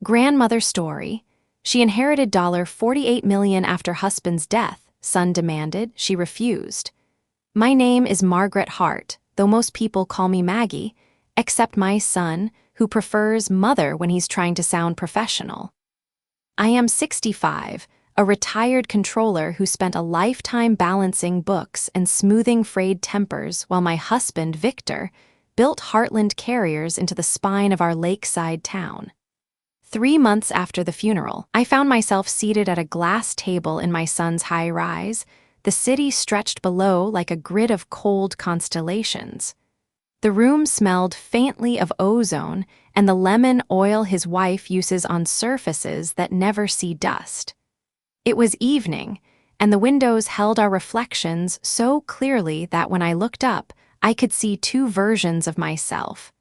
Grandmother story. She inherited $48 million after husband's death, son demanded. She refused. My name is Margaret Hart, though most people call me Maggie, except my son, who prefers mother when he's trying to sound professional. I am 65, a retired controller who spent a lifetime balancing books and smoothing frayed tempers while my husband, Victor, built Heartland carriers into the spine of our lakeside town. 3 months after the funeral, I found myself seated at a glass table in my son's high-rise, the city stretched below like a grid of cold constellations. The room smelled faintly of ozone and the lemon oil his wife uses on surfaces that never see dust. It was evening, and the windows held our reflections so clearly that when I looked up, I could see 2 versions of myself.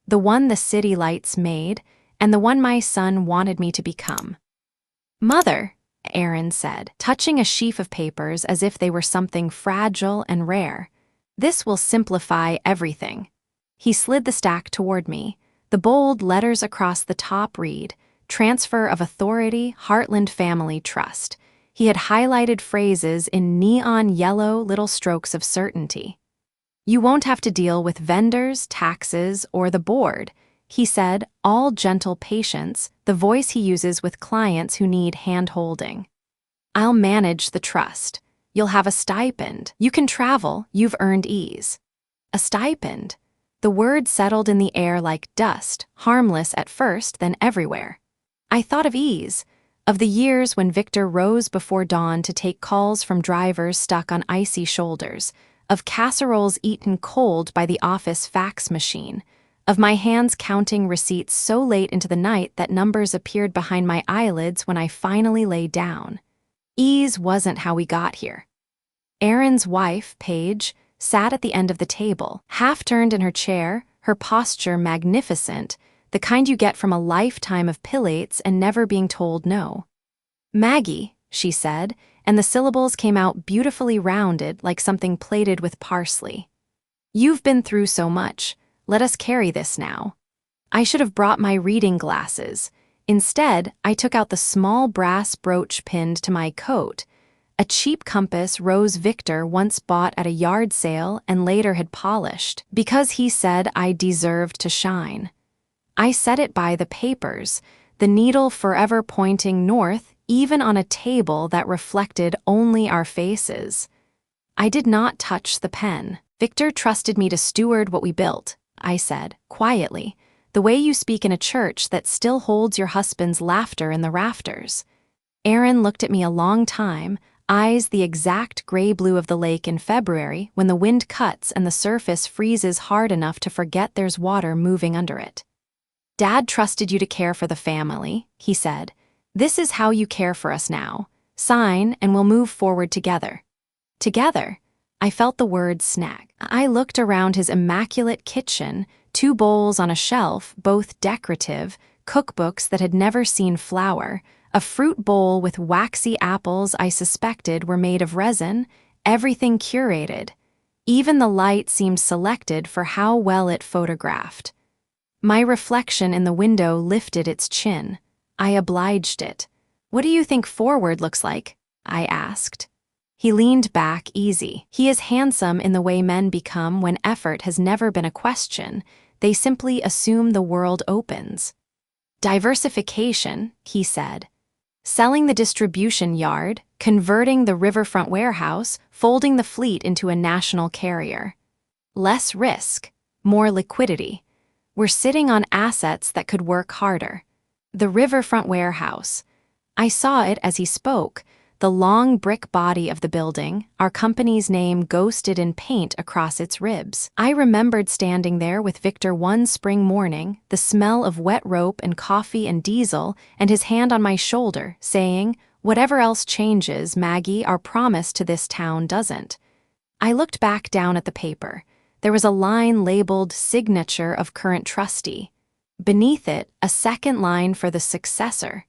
The one the city lights made, and the one my son wanted me to become. "Mother," Aaron said, touching a sheaf of papers as if they were something fragile and rare, "this will simplify everything." He slid the stack toward me. The bold letters across the top read, "Transfer of Authority, Heartland Family Trust." He had highlighted phrases in neon yellow little strokes of certainty. "You won't have to deal with vendors, taxes, or the board," he said, all gentle patience, the voice he uses with clients who need hand-holding. "I'll manage the trust. You'll have a stipend. You can travel. You've earned ease." A stipend. The word settled in the air like dust, harmless at first, then everywhere. I thought of ease, of the years when Victor rose before dawn to take calls from drivers stuck on icy shoulders, of casseroles eaten cold by the office fax machine, of my hands counting receipts so late into the night that numbers appeared behind my eyelids when I finally lay down. Ease wasn't how we got here. Aaron's wife, Paige, sat at the end of the table, half-turned in her chair, her posture magnificent, the kind you get from a lifetime of pilates and never being told no. "Maggie," she said, and the syllables came out beautifully rounded like something plated with parsley. "You've been through so much. Let us carry this now." I should have brought my reading glasses. Instead, I took out the small brass brooch pinned to my coat, a cheap compass Rose Victor once bought at a yard sale and later had polished, because he said I deserved to shine. I set it by the papers, the needle forever pointing north, even on a table that reflected only our faces. I did not touch the pen. "Victor trusted me to steward what we built," I said, quietly, the way you speak in a church that still holds your husband's laughter in the rafters. Aaron looked at me a long time, eyes the exact gray blue of the lake in February when the wind cuts and the surface freezes hard enough to forget there's water moving under it. "Dad trusted you to care for the family," he said. "This is how you care for us now. Sign and we'll move forward together." Together? I felt the word snag. I looked around his immaculate kitchen, 2 bowls on a shelf, both decorative, cookbooks that had never seen flour, a fruit bowl with waxy apples I suspected were made of resin, everything curated. Even the light seemed selected for how well it photographed. My reflection in the window lifted its chin. I obliged it. "What do you think forward looks like?" I asked. He leaned back easy. He is handsome in the way men become when effort has never been a question. They simply assume the world opens. "Diversification," he said. "Selling the distribution yard, converting the riverfront warehouse, folding the fleet into a national carrier. Less risk, more liquidity. We're sitting on assets that could work harder." The riverfront warehouse. I saw it as he spoke, the long brick body of the building, our company's name ghosted in paint across its ribs. I remembered standing there with Victor one spring morning, the smell of wet rope and coffee and diesel, and his hand on my shoulder, saying, "Whatever else changes, Maggie, our promise to this town doesn't." I looked back down at the paper. There was a line labeled "Signature of Current Trustee." Beneath it, a second line for the successor.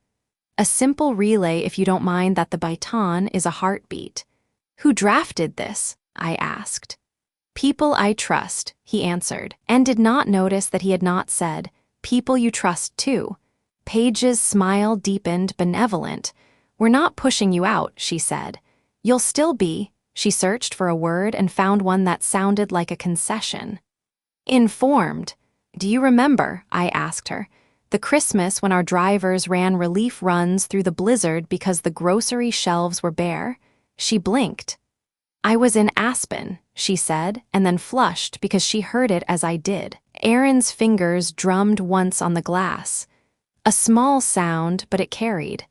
A simple relay if you don't mind that the baton is a heartbeat. "Who drafted this?" I asked. "People I trust," he answered, and did not notice that he had not said, "People you trust too." Paige's smile deepened, benevolent. "We're not pushing you out," she said. "You'll still be—" She searched for a word and found one that sounded like a concession. "Informed. Do you remember," I asked her, "the Christmas when our drivers ran relief runs through the blizzard because the grocery shelves were bare?" She blinked. "I was in Aspen," she said, and then flushed because she heard it as I did. Aaron's fingers drummed once on the glass. A small sound, but it carried.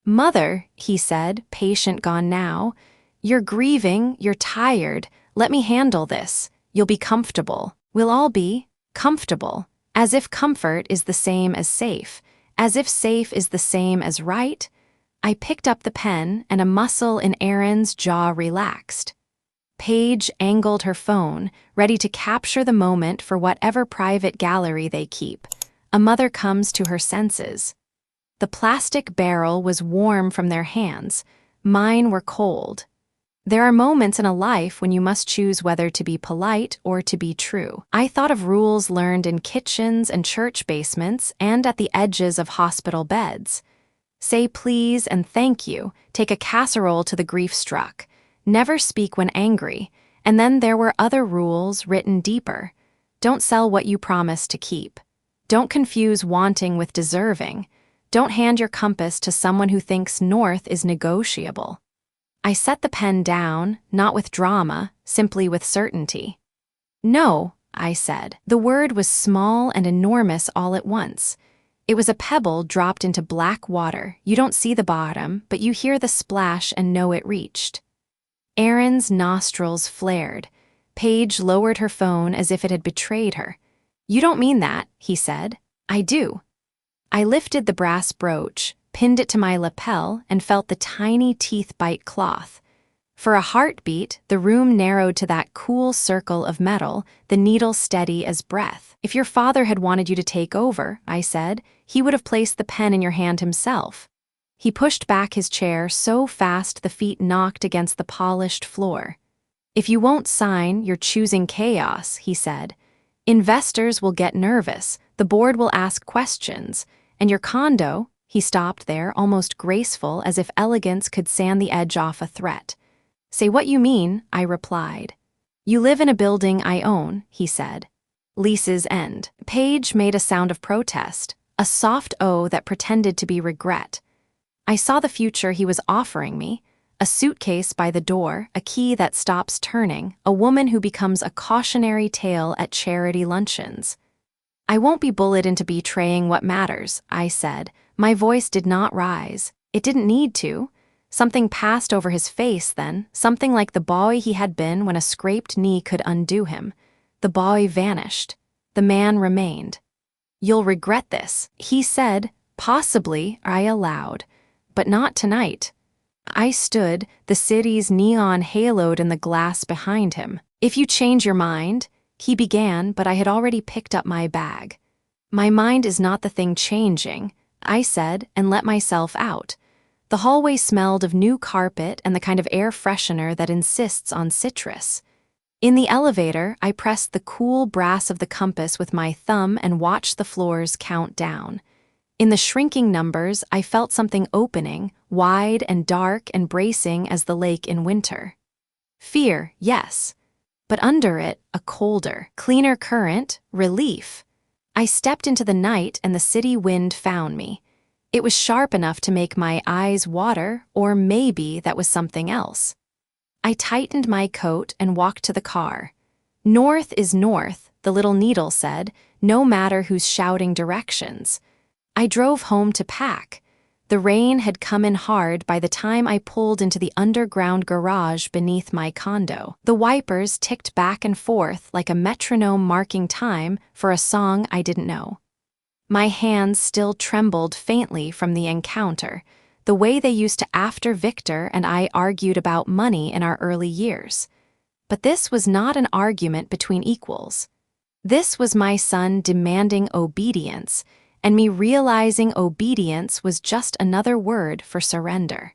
"Mother," he said, patient gone now, "you're grieving, you're tired. Let me handle this. You'll be comfortable. We'll all be comfortable. As if comfort is the same as safe. As if safe is the same as right." I picked up the pen, and a muscle in Aaron's jaw relaxed. Paige angled her phone, ready to capture the moment for whatever private gallery they keep. A mother comes to her senses. The plastic barrel was warm from their hands. Mine were cold. There are moments in a life when you must choose whether to be polite or to be true. I thought of rules learned in kitchens and church basements and at the edges of hospital beds. Say please and thank you, take a casserole to the grief-struck. Never speak when angry. And then there were other rules written deeper. Don't sell what you promise to keep. Don't confuse wanting with deserving. Don't hand your compass to someone who thinks north is negotiable. I set the pen down, not with drama, simply with certainty. "No," I said. The word was small and enormous all at once. It was a pebble dropped into black water. You don't see the bottom, but you hear the splash and know it reached. Aaron's nostrils flared. Paige lowered her phone as if it had betrayed her. "You don't mean that," he said. "I do." I lifted the brass brooch, pinned it to my lapel, and felt the tiny teeth bite cloth. For a heartbeat, the room narrowed to that cool circle of metal, the needle steady as breath. "If your father had wanted you to take over," I said, "he would have placed the pen in your hand himself." He pushed back his chair so fast the feet knocked against the polished floor. "If you won't sign, you're choosing chaos," he said. "Investors will get nervous, the board will ask questions, and your condo—" He stopped there, almost graceful, as if elegance could sand the edge off a threat. "Say what you mean," I replied. "You live in a building I own," he said. "Leases end." Paige made a sound of protest, a soft O that pretended to be regret. I saw the future he was offering me: a suitcase by the door, a key that stops turning, a woman who becomes a cautionary tale at charity luncheons. "I won't be bullied into betraying what matters," I said. My voice did not rise. It didn't need to. Something passed over his face then, something like the boy he had been when a scraped knee could undo him. The boy vanished. The man remained. "You'll regret this," he said. "Possibly," I allowed. "But not tonight." I stood, the city's neon haloed in the glass behind him. "If you change your mind," he began, but I had already picked up my bag. "My mind is not the thing changing," I said, and let myself out. The hallway smelled of new carpet and the kind of air freshener that insists on citrus. In the elevator, I pressed the cool brass of the compass with my thumb and watched the floors count down. In the shrinking numbers, I felt something opening, wide and dark and bracing as the lake in winter. Fear, yes. But under it, a colder, cleaner current, relief. I stepped into the night and the city wind found me. It was sharp enough to make my eyes water, or maybe that was something else. I tightened my coat and walked to the car. "North is north," the little needle said, no matter who's shouting directions. I drove home to pack. The rain had come in hard by the time I pulled into the underground garage beneath my condo. The wipers ticked back and forth like a metronome marking time for a song I didn't know. My hands still trembled faintly from the encounter, the way they used to after Victor and I argued about money in our early years. But this was not an argument between equals. This was my son demanding obedience, and me realizing obedience was just another word for surrender.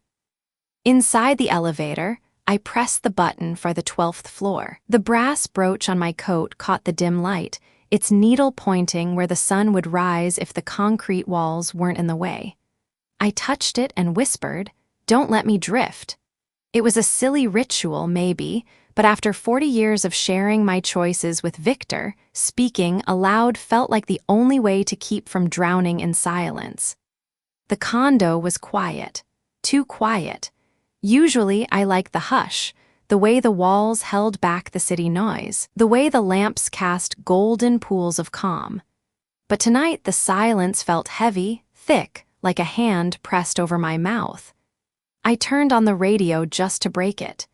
Inside the elevator, I pressed the button for the 12th floor. The brass brooch on my coat caught the dim light. its needle pointing where the sun would rise if the concrete walls weren't in the way. I touched it and whispered, "Don't let me drift." It was a silly ritual, maybe, but after 40 years of sharing my choices with Victor, speaking aloud felt like the only way to keep from drowning in silence. The condo was quiet. Too quiet. Usually I like the hush, the way the walls held back the city noise, the way the lamps cast golden pools of calm. But tonight the silence felt heavy, thick, like a hand pressed over my mouth. I turned on the radio just to break it.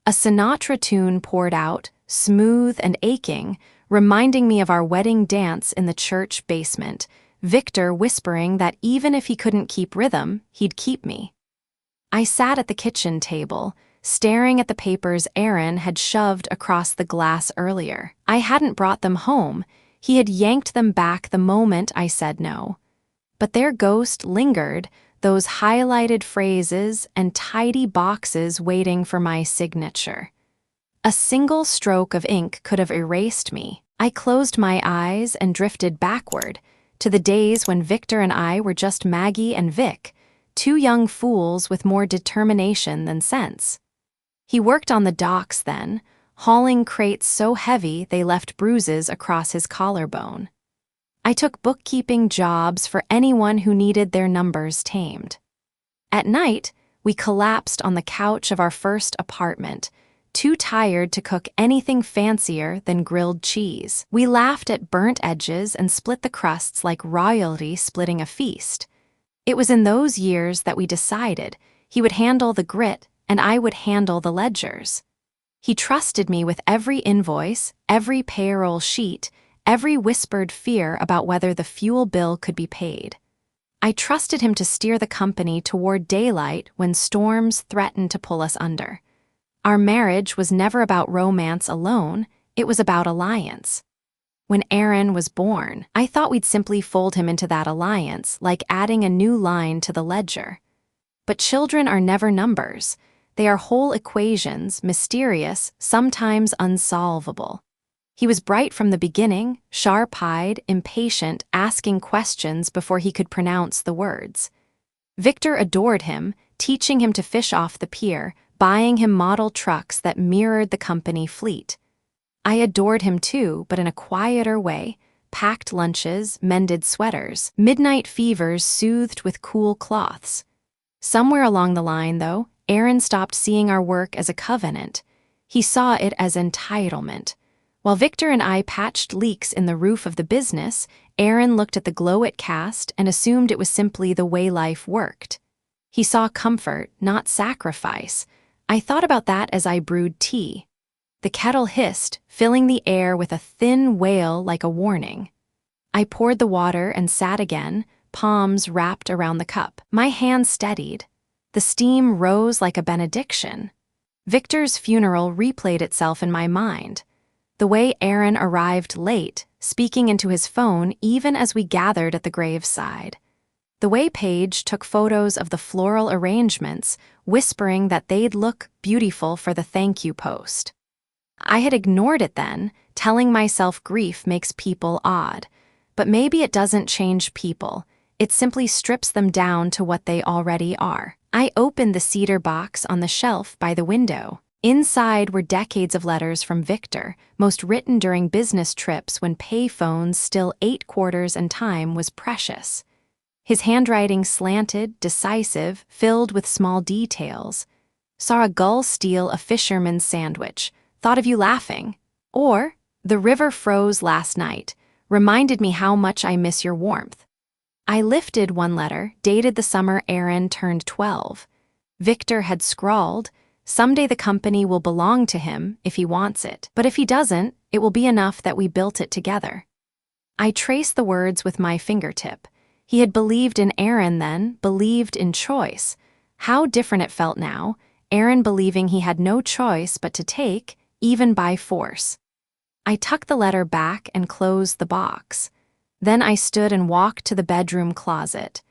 A Sinatra tune poured out, smooth and aching, reminding me of our wedding dance in the church basement, Victor whispering that even if he couldn't keep rhythm, he'd keep me. I sat at the kitchen table, staring at the papers Aaron had shoved across the glass earlier. I hadn't brought them home. He had yanked them back the moment I said no. But their ghost lingered, those highlighted phrases and tidy boxes waiting for my signature. A single stroke of ink could have erased me. I closed my eyes and drifted backward, to the days when Victor and I were just Maggie and Vic, two young fools with more determination than sense. He worked on the docks then, hauling crates so heavy they left bruises across his collarbone. I took bookkeeping jobs for anyone who needed their numbers tamed. At night, we collapsed on the couch of our first apartment, too tired to cook anything fancier than grilled cheese. We laughed at burnt edges and split the crusts like royalty splitting a feast. It was in those years that we decided he would handle the grit and I would handle the ledgers. He trusted me with every invoice, every payroll sheet, every whispered fear about whether the fuel bill could be paid. I trusted him to steer the company toward daylight when storms threatened to pull us under. Our marriage was never about romance alone, it was about alliance. When Aaron was born, I thought we'd simply fold him into that alliance, like adding a new line to the ledger. But children are never numbers. They are whole equations, mysterious, sometimes unsolvable. He was bright from the beginning, sharp-eyed, impatient, asking questions before he could pronounce the words. Victor adored him, teaching him to fish off the pier, buying him model trucks that mirrored the company fleet. I adored him too, but in a quieter way, packed lunches, mended sweaters, midnight fevers soothed with cool cloths. Somewhere along the line, though, Aaron stopped seeing our work as a covenant. He saw it as entitlement. While Victor and I patched leaks in the roof of the business, Aaron looked at the glow it cast and assumed it was simply the way life worked. He saw comfort, not sacrifice. I thought about that as I brewed tea. The kettle hissed, filling the air with a thin wail like a warning. I poured the water and sat again, palms wrapped around the cup. My hand steadied. The steam rose like a benediction. Victor's funeral replayed itself in my mind. The way Aaron arrived late, speaking into his phone even as we gathered at the graveside. The way Paige took photos of the floral arrangements, whispering that they'd look beautiful for the thank you post. I had ignored it then, telling myself grief makes people odd. But maybe it doesn't change people. It simply strips them down to what they already are. I opened the cedar box on the shelf by the window. Inside were decades of letters from Victor, most written during business trips when pay phones still 8 quarters and time was precious. His handwriting slanted, decisive, filled with small details. Saw a gull steal a fisherman's sandwich. Thought of you laughing. Or, the river froze last night. Reminded me how much I miss your warmth. I lifted one letter, dated the summer Aaron turned 12. Victor had scrawled, "Someday the company will belong to him if he wants it. But if he doesn't, it will be enough that we built it together." I traced the words with my fingertip. He had believed in Aaron then, believed in choice. How different it felt now, Aaron believing he had no choice but to take, even by force. I tucked the letter back and closed the box. Then I stood and walked to the bedroom closet.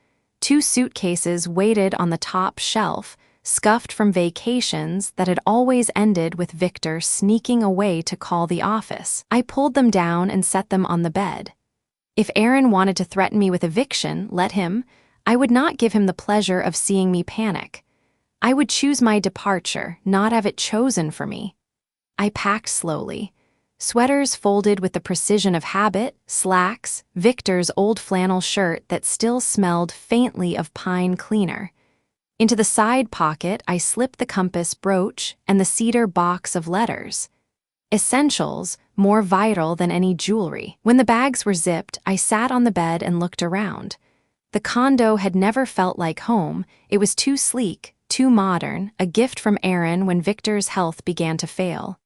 2 suitcases waited on the top shelf, scuffed from vacations that had always ended with Victor sneaking away to call the office. I pulled them down and set them on the bed. If Aaron wanted to threaten me with eviction, let him. I would not give him the pleasure of seeing me panic. I would choose my departure, not have it chosen for me. I packed slowly. Sweaters folded with the precision of habit, slacks, Victor's old flannel shirt that still smelled faintly of pine cleaner. Into the side pocket, I slipped the compass brooch and the cedar box of letters. Essentials, more vital than any jewelry. When the bags were zipped, I sat on the bed and looked around. The condo had never felt like home. It was too sleek, too modern, a gift from Aaron when Victor's health began to fail.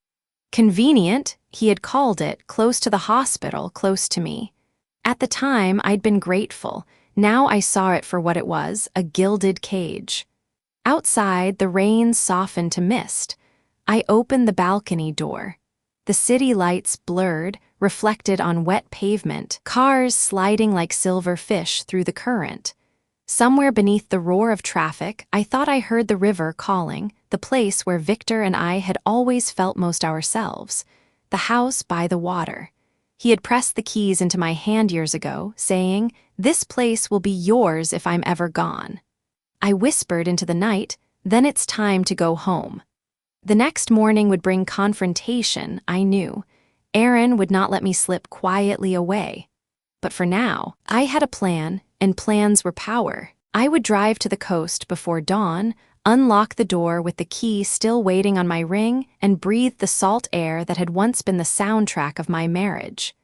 Convenient, he had called it, close to the hospital, close to me. At the time, I'd been grateful. Now I saw it for what it was, a gilded cage. Outside, the rain softened to mist. I opened the balcony door. The city lights blurred, reflected on wet pavement, cars sliding like silver fish through the current. Somewhere beneath the roar of traffic, I thought I heard the river calling, the place where Victor and I had always felt most ourselves, the house by the water. He had pressed the keys into my hand years ago, saying, "This place will be yours if I'm ever gone." I whispered into the night, "Then it's time to go home." The next morning would bring confrontation, I knew. Aaron would not let me slip quietly away. But for now, I had a plan, and plans were power. I would drive to the coast before dawn, unlock the door with the key still waiting on my ring, and breathe the salt air that had once been the soundtrack of my marriage.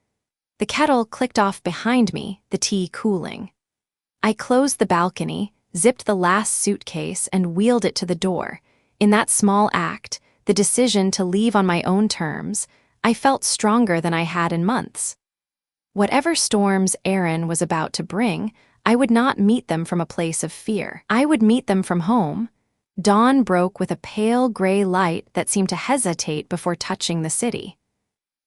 The kettle clicked off behind me, the tea cooling. I closed the balcony, zipped the last suitcase, and wheeled it to the door. In that small act, the decision to leave on my own terms, I felt stronger than I had in months. Whatever storms Aaron was about to bring, I would not meet them from a place of fear. I would meet them from home. Dawn broke with a pale gray light that seemed to hesitate before touching the city.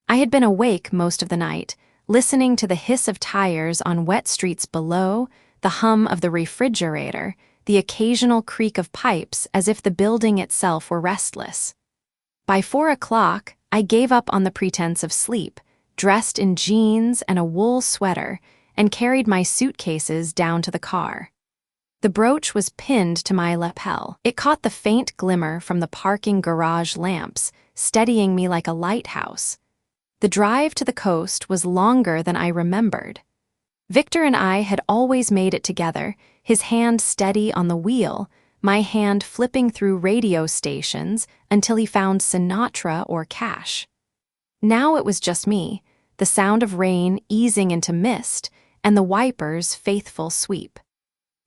I had been awake most of the night, listening to the hiss of tires on wet streets below, the hum of the refrigerator, the occasional creak of pipes as if the building itself were restless. By 4 o'clock, I gave up on the pretense of sleep, dressed in jeans and a wool sweater, and carried my suitcases down to the car. The brooch was pinned to my lapel. It caught the faint glimmer from the parking garage lamps, steadying me like a lighthouse. The drive to the coast was longer than I remembered. Victor and I had always made it together, his hand steady on the wheel, my hand flipping through radio stations until he found Sinatra or Cash. Now it was just me, the sound of rain easing into mist, and the wipers' faithful sweep.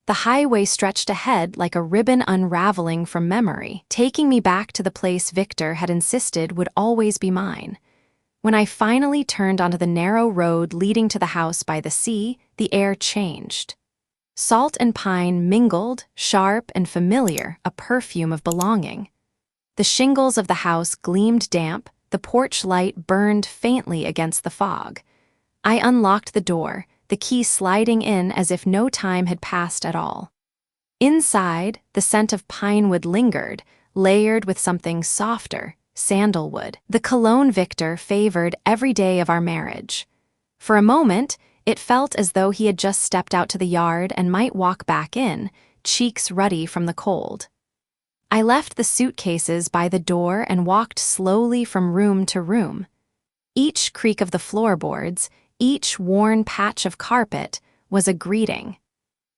The highway stretched ahead like a ribbon unraveling from memory, taking me back to the place Victor had insisted would always be mine. When I finally turned onto the narrow road leading to the house by the sea, the air changed. Salt and pine mingled, sharp and familiar, a perfume of belonging. The shingles of the house gleamed damp, the porch light burned faintly against the fog. I unlocked the door, the key sliding in as if no time had passed at all. Inside, the scent of pine wood lingered, layered with something softer, sandalwood, the cologne Victor favored every day of our marriage. For a moment, it felt as though he had just stepped out to the yard and might walk back in, cheeks ruddy from the cold. I left the suitcases by the door and walked slowly from room to room. Each creak of the floorboards, each worn patch of carpet, was a greeting.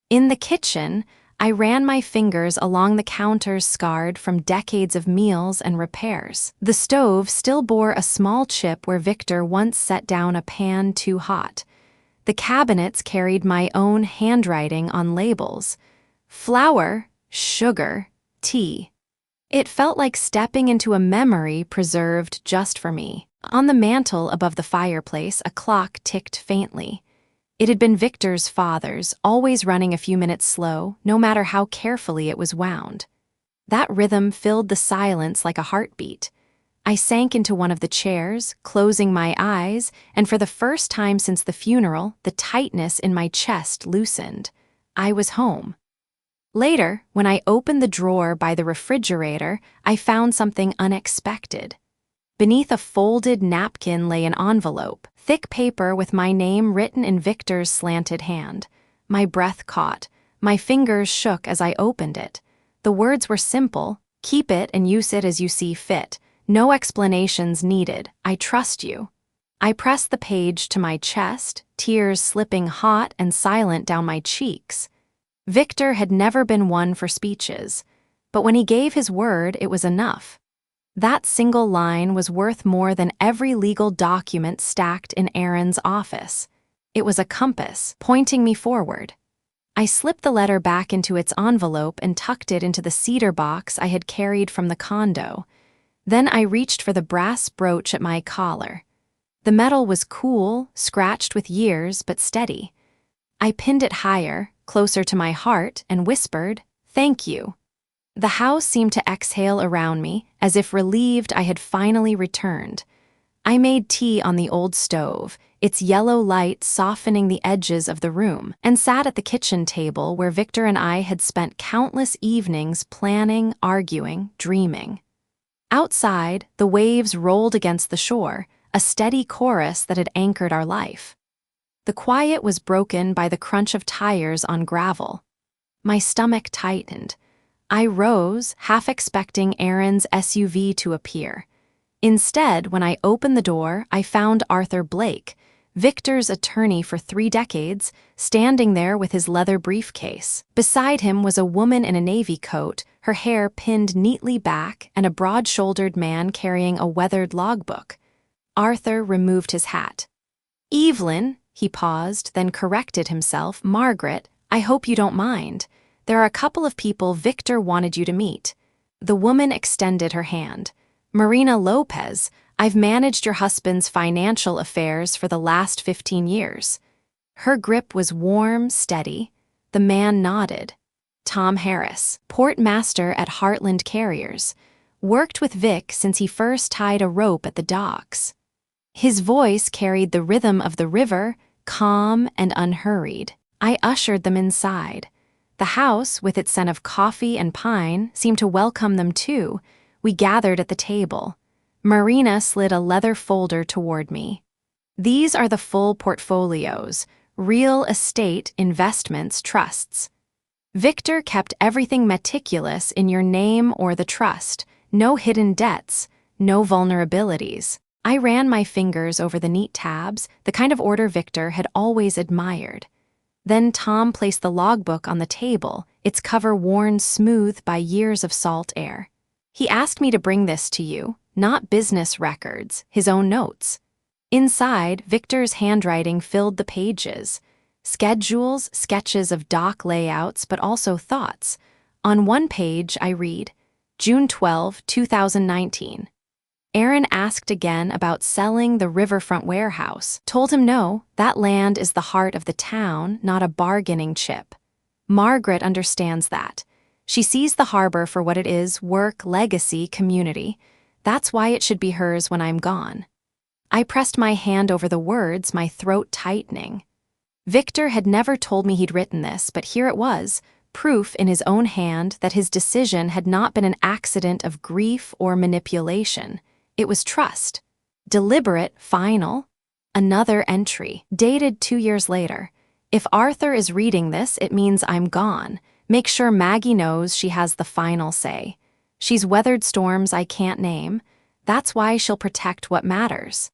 In the kitchen, I ran my fingers along the counters scarred from decades of meals and repairs. The stove still bore a small chip where Victor once set down a pan too hot. The cabinets carried my own handwriting on labels. Flour, sugar, tea. It felt like stepping into a memory preserved just for me. On the mantel above the fireplace, a clock ticked faintly. It had been Victor's father's, always running a few minutes slow, no matter how carefully it was wound. That rhythm filled the silence like a heartbeat. I sank into one of the chairs, closing my eyes, and for the first time since the funeral, the tightness in my chest loosened. I was home. Later, when I opened the drawer by the refrigerator, I found something unexpected. Beneath a folded napkin lay an envelope, thick paper with my name written in Victor's slanted hand. My breath caught. My fingers shook as I opened it. The words were simple: keep it and use it as you see fit. No explanations needed. I trust you. I pressed the page to my chest, tears slipping hot and silent down my cheeks. Victor had never been one for speeches, but when he gave his word, it was enough. That single line was worth more than every legal document stacked in Aaron's office. It was a compass, pointing me forward. I slipped the letter back into its envelope and tucked it into the cedar box I had carried from the condo. Then I reached for the brass brooch at my collar. The metal was cool, scratched with years, but steady. I pinned it higher, closer to my heart, and whispered, "Thank you." The house seemed to exhale around me, as if relieved I had finally returned. I made tea on the old stove, its yellow light softening the edges of the room, and sat at the kitchen table where Victor and I had spent countless evenings planning, arguing, dreaming. Outside, the waves rolled against the shore, a steady chorus that had anchored our life. The quiet was broken by the crunch of tires on gravel. My stomach tightened. I rose, half expecting Aaron's SUV to appear. Instead, when I opened the door, I found Arthur Blake, Victor's attorney for 3 decades, standing there with his leather briefcase. Beside him was a woman in a navy coat, her hair pinned neatly back, and a broad-shouldered man carrying a weathered logbook. Arthur removed his hat. "Evelyn," he paused, then corrected himself. "Margaret, I hope you don't mind. There are a couple of people Victor wanted you to meet." The woman extended her hand. "Marina Lopez, I've managed your husband's financial affairs for the last 15 years. Her grip was warm, steady. The man nodded. "Tom Harris, port master at Heartland Carriers. Worked with Vic since he first tied a rope at the docks." His voice carried the rhythm of the river, calm and unhurried. I ushered them inside. The house, with its scent of coffee and pine, seemed to welcome them too. We gathered at the table. Marina slid a leather folder toward me. "These are the full portfolios: real estate, investments, trusts. Victor kept everything meticulous in your name or the trust. No hidden debts, no vulnerabilities." I ran my fingers over the neat tabs, the kind of order Victor had always admired. Then Tom placed the logbook on the table, its cover worn smooth by years of salt air. "He asked me to bring this to you, not business records, his own notes." Inside, Victor's handwriting filled the pages. Schedules, sketches of dock layouts, but also thoughts. On one page, I read, "June 12, 2019. Aaron asked again about selling the riverfront warehouse. Told him no, that land is the heart of the town, not a bargaining chip. Margaret understands that. She sees the harbor for what it is: work, legacy, community. That's why it should be hers when I'm gone." I pressed my hand over the words, my throat tightening. Victor had never told me he'd written this, but here it was, proof in his own hand that his decision had not been an accident of grief or manipulation. It was trust. Deliberate, final. Another entry, dated 2 years later. "If Arthur is reading this, it means I'm gone. Make sure Maggie knows she has the final say. She's weathered storms I can't name. That's why she'll protect what matters."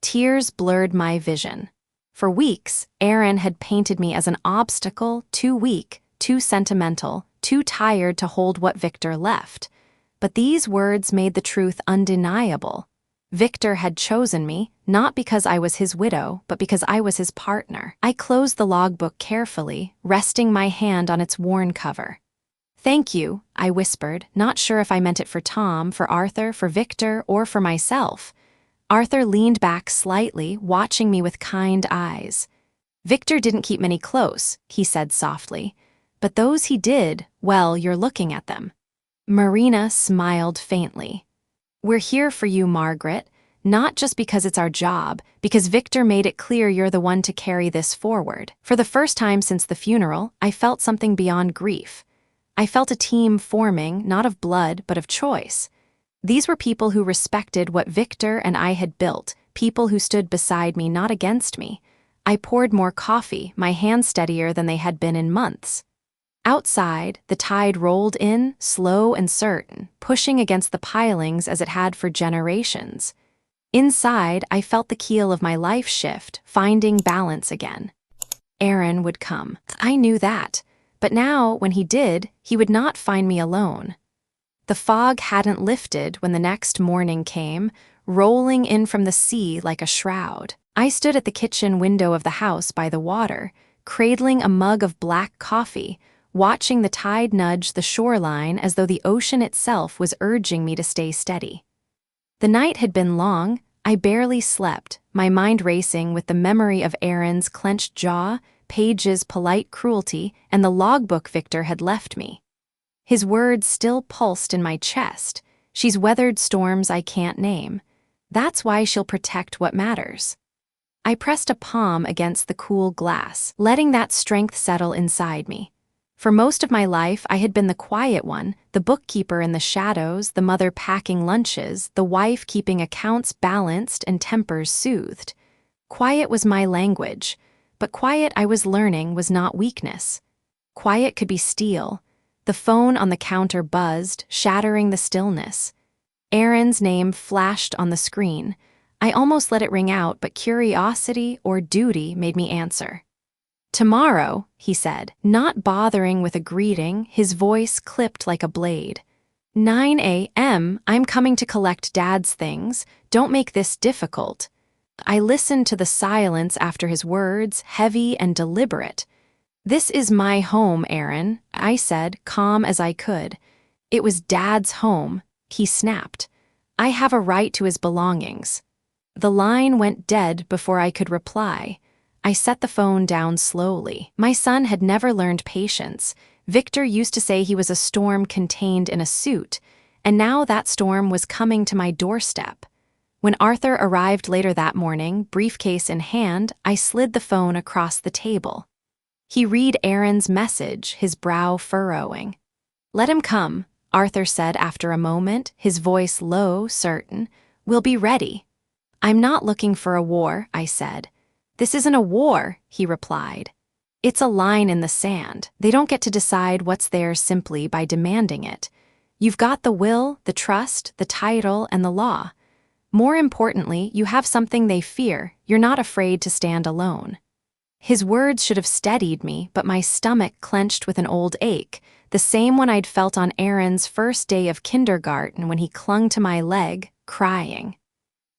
Tears blurred my vision. For weeks, Aaron had painted me as an obstacle, too weak, too sentimental, too tired to hold what Victor left. But these words made the truth undeniable. Victor had chosen me, not because I was his widow, but because I was his partner. I closed the logbook carefully, resting my hand on its worn cover. "Thank you," I whispered, not sure if I meant it for Tom, for Arthur, for Victor, or for myself. Arthur leaned back slightly, watching me with kind eyes. "Victor didn't keep many close," he said softly. "But those he did, well, you're looking at them." Marina smiled faintly. "We're here for you, Margaret, not just because it's our job, because Victor made it clear you're the one to carry this forward." For the first time since the funeral, I felt something beyond grief. I felt a team forming, not of blood, but of choice. These were people who respected what Victor and I had built, people who stood beside me, not against me. I poured more coffee, my hands steadier than they had been in months. Outside, the tide rolled in, slow and certain, pushing against the pilings as it had for generations. Inside, I felt the keel of my life shift, finding balance again. Aaron would come. I knew that. But now, when he did, he would not find me alone. The fog hadn't lifted when the next morning came, rolling in from the sea like a shroud. I stood at the kitchen window of the house by the water, cradling a mug of black coffee, watching the tide nudge the shoreline as though the ocean itself was urging me to stay steady. The night had been long. I barely slept, my mind racing with the memory of Aaron's clenched jaw, Paige's polite cruelty, and the logbook Victor had left me. His words still pulsed in my chest. She's weathered storms I can't name. That's why she'll protect what matters. I pressed a palm against the cool glass, letting that strength settle inside me. For most of my life, I had been the quiet one, the bookkeeper in the shadows, the mother packing lunches, the wife keeping accounts balanced and tempers soothed. Quiet was my language, but quiet, I was learning, was not weakness. Quiet could be steel. The phone on the counter buzzed, shattering the stillness. Aaron's name flashed on the screen. I almost let it ring out, but curiosity or duty made me answer. "Tomorrow," he said, not bothering with a greeting, his voice clipped like a blade. "9 a.m., I'm coming to collect Dad's things. Don't make this difficult." I listened to the silence after his words, heavy and deliberate. "This is my home, Aaron," I said, calm as I could. "It was Dad's home," he snapped. "I have a right to his belongings." The line went dead before I could reply. I set the phone down slowly. My son had never learned patience. Victor used to say he was a storm contained in a suit, and now that storm was coming to my doorstep. When Arthur arrived later that morning, briefcase in hand, I slid the phone across the table. He read Aaron's message, his brow furrowing. "Let him come," Arthur said after a moment, his voice low, certain. "We'll be ready." "I'm not looking for a war," I said. "This isn't a war," he replied. "It's a line in the sand. They don't get to decide what's theirs simply by demanding it. You've got the will, the trust, the title, and the law. More importantly, you have something they fear. You're not afraid to stand alone." His words should have steadied me, but my stomach clenched with an old ache, the same one I'd felt on Aaron's first day of kindergarten when he clung to my leg, crying.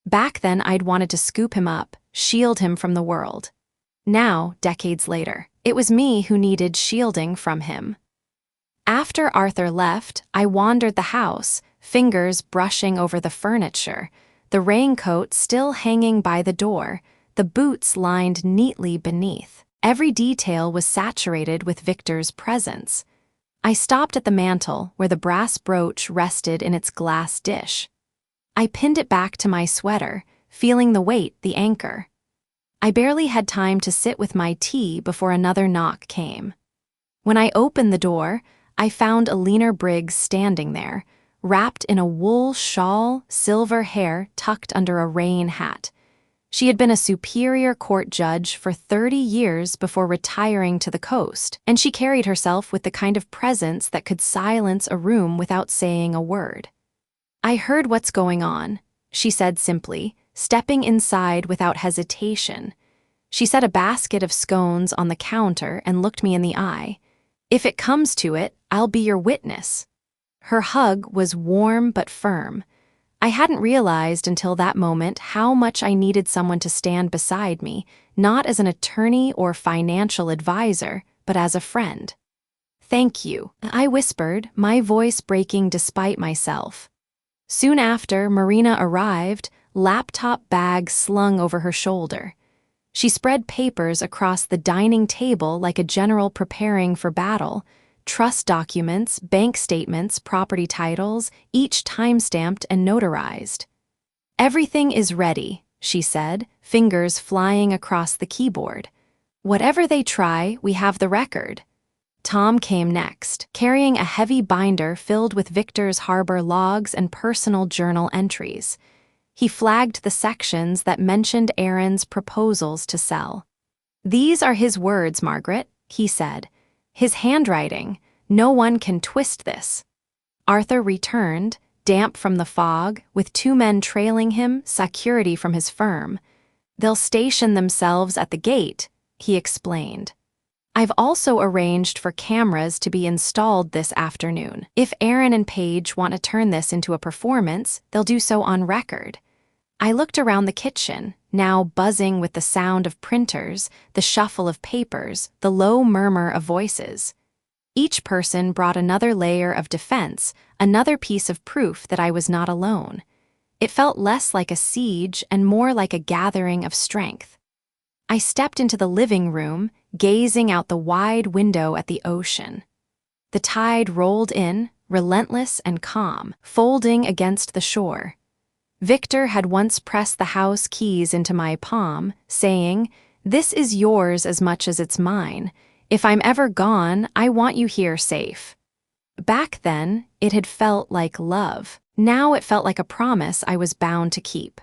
Back then, I'd wanted to scoop him up, shield him from the world. Now, decades later, it was me who needed shielding from him. After Arthur left, I wandered the house, fingers brushing over the furniture, the raincoat still hanging by the door, the boots lined neatly beneath. Every detail was saturated with Victor's presence. I stopped at the mantel where the brass brooch rested in its glass dish. I pinned it back to my sweater, feeling the weight, the anchor. I barely had time to sit with my tea before another knock came. When I opened the door, I found Alina Briggs standing there, wrapped in a wool shawl, silver hair tucked under a rain hat. She had been a Superior Court judge for 30 years before retiring to the coast, and she carried herself with the kind of presence that could silence a room without saying a word. "I heard what's going on," she said simply, stepping inside without hesitation. She set a basket of scones on the counter and looked me in the eye. "If it comes to it, I'll be your witness." Her hug was warm but firm. I hadn't realized until that moment how much I needed someone to stand beside me, not as an attorney or financial advisor, but as a friend. "Thank you," I whispered, my voice breaking despite myself. Soon after, Marina arrived, laptop bag slung over her shoulder. She spread papers across the dining table like a general preparing for battle. Trust documents, bank statements, property titles, each time-stamped and notarized. "Everything is ready," she said, fingers flying across the keyboard. "Whatever they try, we have the record." Tom came next, carrying a heavy binder filled with Victor's Harbor logs and personal journal entries. He flagged the sections that mentioned Aaron's proposals to sell. "These are his words, Margaret," he said. "His handwriting. No one can twist this." Arthur returned, damp from the fog, with 2 men trailing him, security from his firm. "They'll station themselves at the gate," he explained. "I've also arranged for cameras to be installed this afternoon. If Aaron and Paige want to turn this into a performance, they'll do so on record." I looked around the kitchen, now buzzing with the sound of printers, the shuffle of papers, the low murmur of voices. Each person brought another layer of defense, another piece of proof that I was not alone. It felt less like a siege and more like a gathering of strength. I stepped into the living room, gazing out the wide window at the ocean. The tide rolled in, relentless and calm, folding against the shore. Victor had once pressed the house keys into my palm, saying, "This is yours as much as it's mine. If I'm ever gone, I want you here safe." Back then, it had felt like love. Now it felt like a promise I was bound to keep.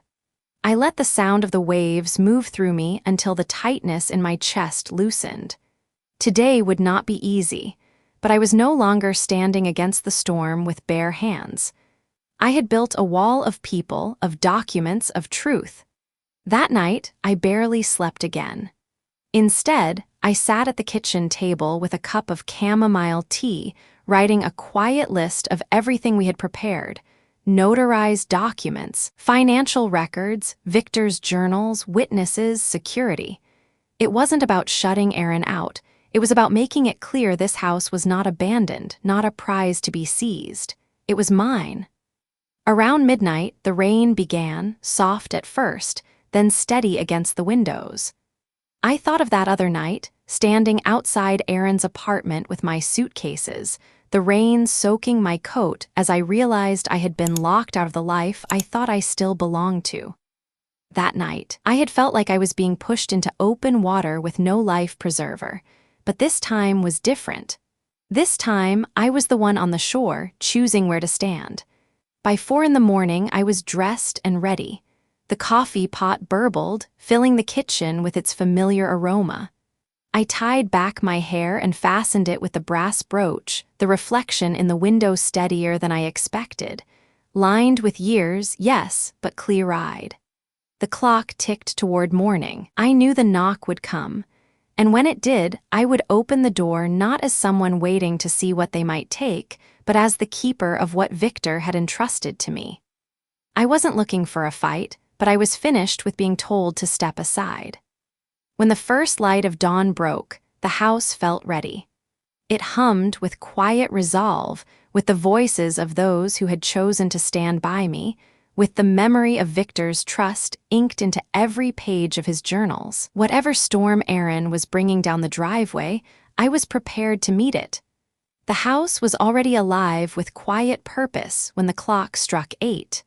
I let the sound of the waves move through me until the tightness in my chest loosened. Today would not be easy, but I was no longer standing against the storm with bare hands. I had built a wall of people, of documents, of truth. That night, I barely slept again. Instead, I sat at the kitchen table with a cup of chamomile tea, writing a quiet list of everything we had prepared: notarized documents, financial records, Victor's journals, witnesses, security. It wasn't about shutting Aaron out. It was about making it clear this house was not abandoned, not a prize to be seized. It was mine. Around midnight, the rain began, soft at first, then steady against the windows. I thought of that other night, standing outside Aaron's apartment with my suitcases, the rain soaking my coat as I realized I had been locked out of the life I thought I still belonged to. That night, I had felt like I was being pushed into open water with no life preserver, but this time was different. This time, I was the one on the shore, choosing where to stand. By 4 a.m, I was dressed and ready. The coffee pot burbled, filling the kitchen with its familiar aroma. I tied back my hair and fastened it with the brass brooch, the reflection in the window steadier than I expected. Lined with years, yes, but clear-eyed. The clock ticked toward morning. I knew the knock would come. And when it did, I would open the door not as someone waiting to see what they might take, but as the keeper of what Victor had entrusted to me. I wasn't looking for a fight, but I was finished with being told to step aside. When the first light of dawn broke, the house felt ready. It hummed with quiet resolve, with the voices of those who had chosen to stand by me, with the memory of Victor's trust inked into every page of his journals. Whatever storm Aaron was bringing down the driveway, I was prepared to meet it. The house was already alive with quiet purpose when the clock struck 8.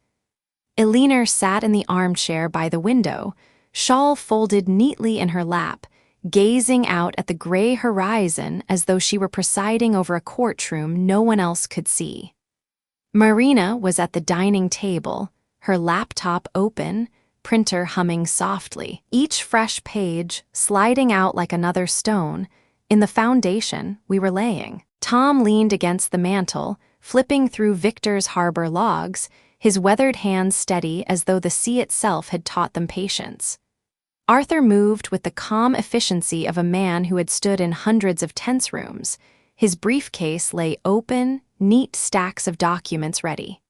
Elinor sat in the armchair by the window, shawl folded neatly in her lap, gazing out at the gray horizon as though she were presiding over a courtroom no one else could see. Marina was at the dining table, her laptop open, printer humming softly, each fresh page sliding out like another stone in the foundation we were laying. Tom leaned against the mantel, flipping through Victor's Harbor logs, his weathered hands steady as though the sea itself had taught them patience. Arthur moved with the calm efficiency of a man who had stood in hundreds of tense rooms. His briefcase lay open, neat stacks of documents ready.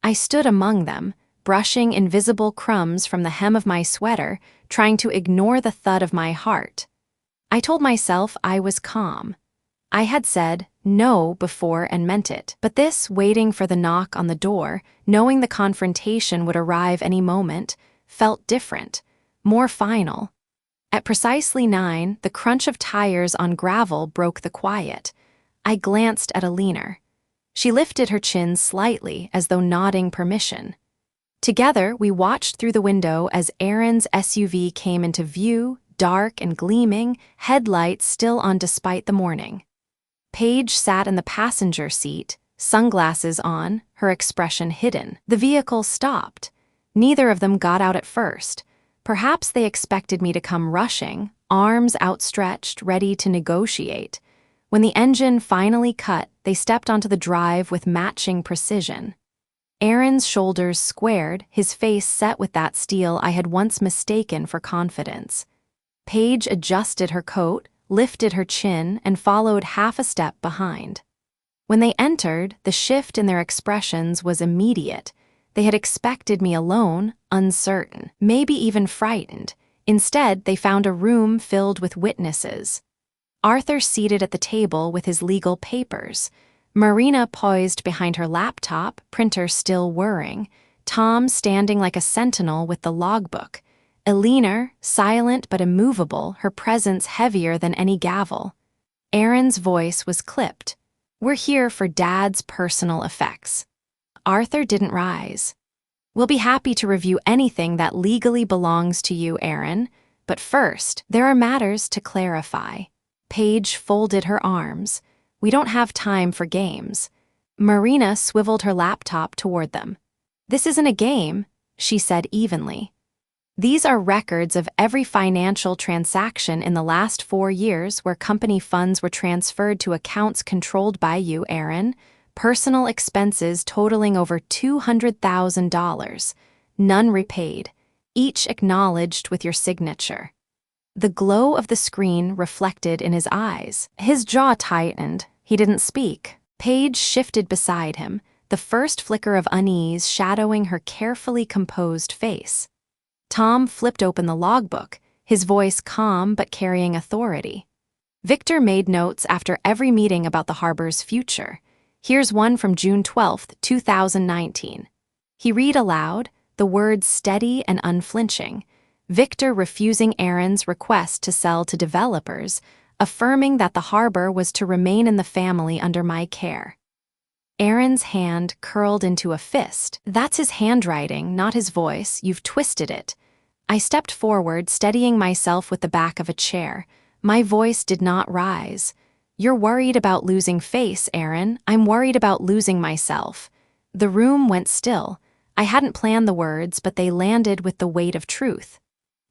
I stood among them, brushing invisible crumbs from the hem of my sweater, trying to ignore the thud of my heart. I told myself I was calm. I had said no before and meant it, but this waiting for the knock on the door, knowing the confrontation would arrive any moment, felt different, more final. At precisely 9, the crunch of tires on gravel broke the quiet. I glanced at Elinor. She lifted her chin slightly as though nodding permission. Together, we watched through the window as Aaron's SUV came into view, dark and gleaming, headlights still on despite the morning. Paige sat in the passenger seat, sunglasses on, her expression hidden. The vehicle stopped. Neither of them got out at first. Perhaps they expected me to come rushing, arms outstretched, ready to negotiate. When the engine finally cut, they stepped onto the drive with matching precision. Aaron's shoulders squared, his face set with that steel I had once mistaken for confidence. Paige adjusted her coat, lifted her chin, and followed half a step behind. When they entered, the shift in their expressions was immediate. They had expected me alone, uncertain, maybe even frightened. Instead, they found a room filled with witnesses. Arthur seated at the table with his legal papers. Marina poised behind her laptop, printer still whirring. Tom standing like a sentinel with the logbook. Eleanor, silent but immovable, her presence heavier than any gavel. Aaron's voice was clipped. "We're here for Dad's personal effects." Arthur didn't rise. "We'll be happy to review anything that legally belongs to you, Aaron. But first, there are matters to clarify." Paige folded her arms. "We don't have time for games." Marina swiveled her laptop toward them. "This isn't a game," she said evenly. "These are records of every financial transaction in the last 4 years where company funds were transferred to accounts controlled by you, Aaron. Personal expenses totaling over $200,000. None repaid. Each acknowledged with your signature." The glow of the screen reflected in his eyes. His jaw tightened. He didn't speak. Paige shifted beside him, the first flicker of unease shadowing her carefully composed face. Tom flipped open the logbook, his voice calm but carrying authority. "Victor made notes after every meeting about the harbor's future. Here's one from June 12, 2019. He read aloud, the words steady and unflinching. Victor refusing Aaron's request to sell to developers, affirming that the harbor was to remain in the family under my care. Aaron's hand curled into a fist. "That's his handwriting, not his voice. You've twisted it." I stepped forward, steadying myself with the back of a chair. My voice did not rise. "You're worried about losing face, Aaron. I'm worried about losing myself." The room went still. I hadn't planned the words, but they landed with the weight of truth.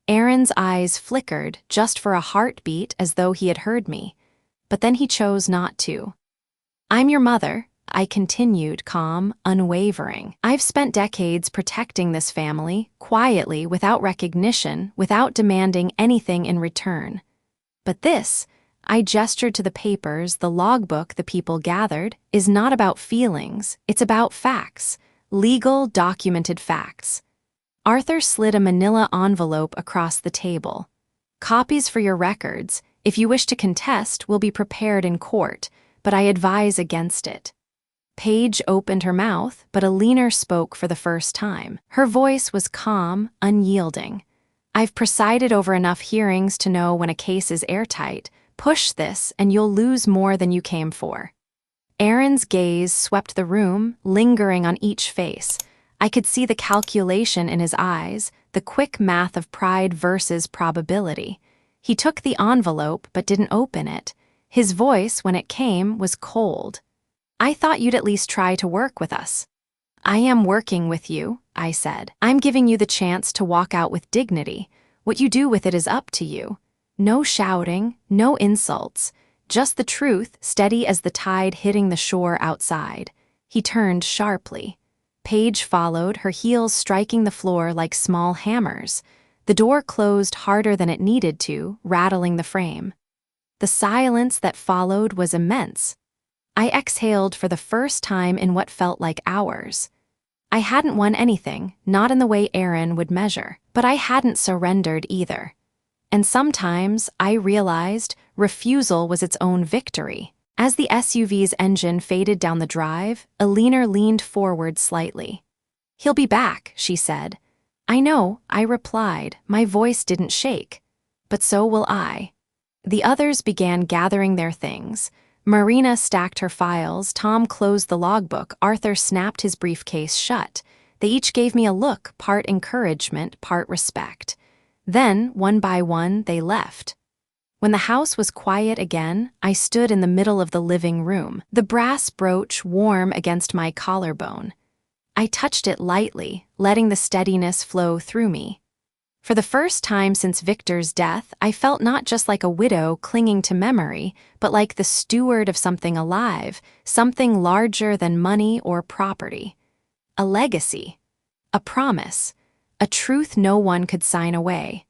Aaron's eyes flickered, just for a heartbeat, as though he had heard me. But then he chose not to. "I'm your mother," I continued, calm, unwavering. "I've spent decades protecting this family, quietly, without recognition, without demanding anything in return. But this," I gestured to the papers, the logbook the people gathered, "is not about feelings. It's about facts. Legal, documented facts." Arthur slid a manila envelope across the table. "Copies for your records. If you wish to contest, will be prepared in court, but I advise against it." Paige opened her mouth, but Eleanor spoke for the first time. Her voice was calm, unyielding. "I've presided over enough hearings to know when a case is airtight. Push this, and you'll lose more than you came for." Aaron's gaze swept the room, lingering on each face. I could see the calculation in his eyes, the quick math of pride versus probability. He took the envelope but didn't open it. His voice, when it came, was cold. "I thought you'd at least try to work with us." "I am working with you," I said. "I'm giving you the chance to walk out with dignity. What you do with it is up to you. No shouting, no insults. Just the truth, steady as the tide hitting the shore outside." He turned sharply. Paige followed, her heels striking the floor like small hammers. The door closed harder than it needed to, rattling the frame. The silence that followed was immense. I exhaled for the first time in what felt like hours. I hadn't won anything, not in the way Aaron would measure, but I hadn't surrendered either. And sometimes, I realized, refusal was its own victory. As the SUV's engine faded down the drive, Eleanor leaned forward slightly. "He'll be back," she said. "I know," I replied. My voice didn't shake. "But so will I." The others began gathering their things. Marina stacked her files, Tom closed the logbook, Arthur snapped his briefcase shut. They each gave me a look, part encouragement, part respect. Then, one by one, they left. When the house was quiet again, I stood in the middle of the living room, the brass brooch warm against my collarbone. I touched it lightly, letting the steadiness flow through me. For the first time since Victor's death, I felt not just like a widow clinging to memory, but like the steward of something alive, something larger than money or property. A legacy, a promise, a truth no one could sign away.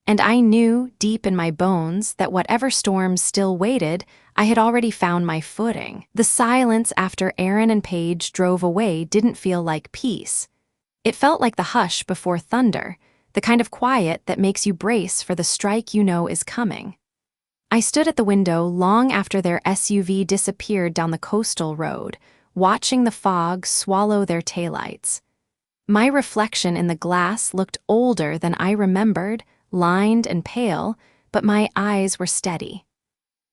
And I knew, deep in my bones, that whatever storms still waited, I had already found my footing. The silence after Aaron and Paige drove away didn't feel like peace. It felt like the hush before thunder, the kind of quiet that makes you brace for the strike you know is coming. I stood at the window long after their SUV disappeared down the coastal road, watching the fog swallow their taillights. My reflection in the glass looked older than I remembered, lined and pale, but my eyes were steady.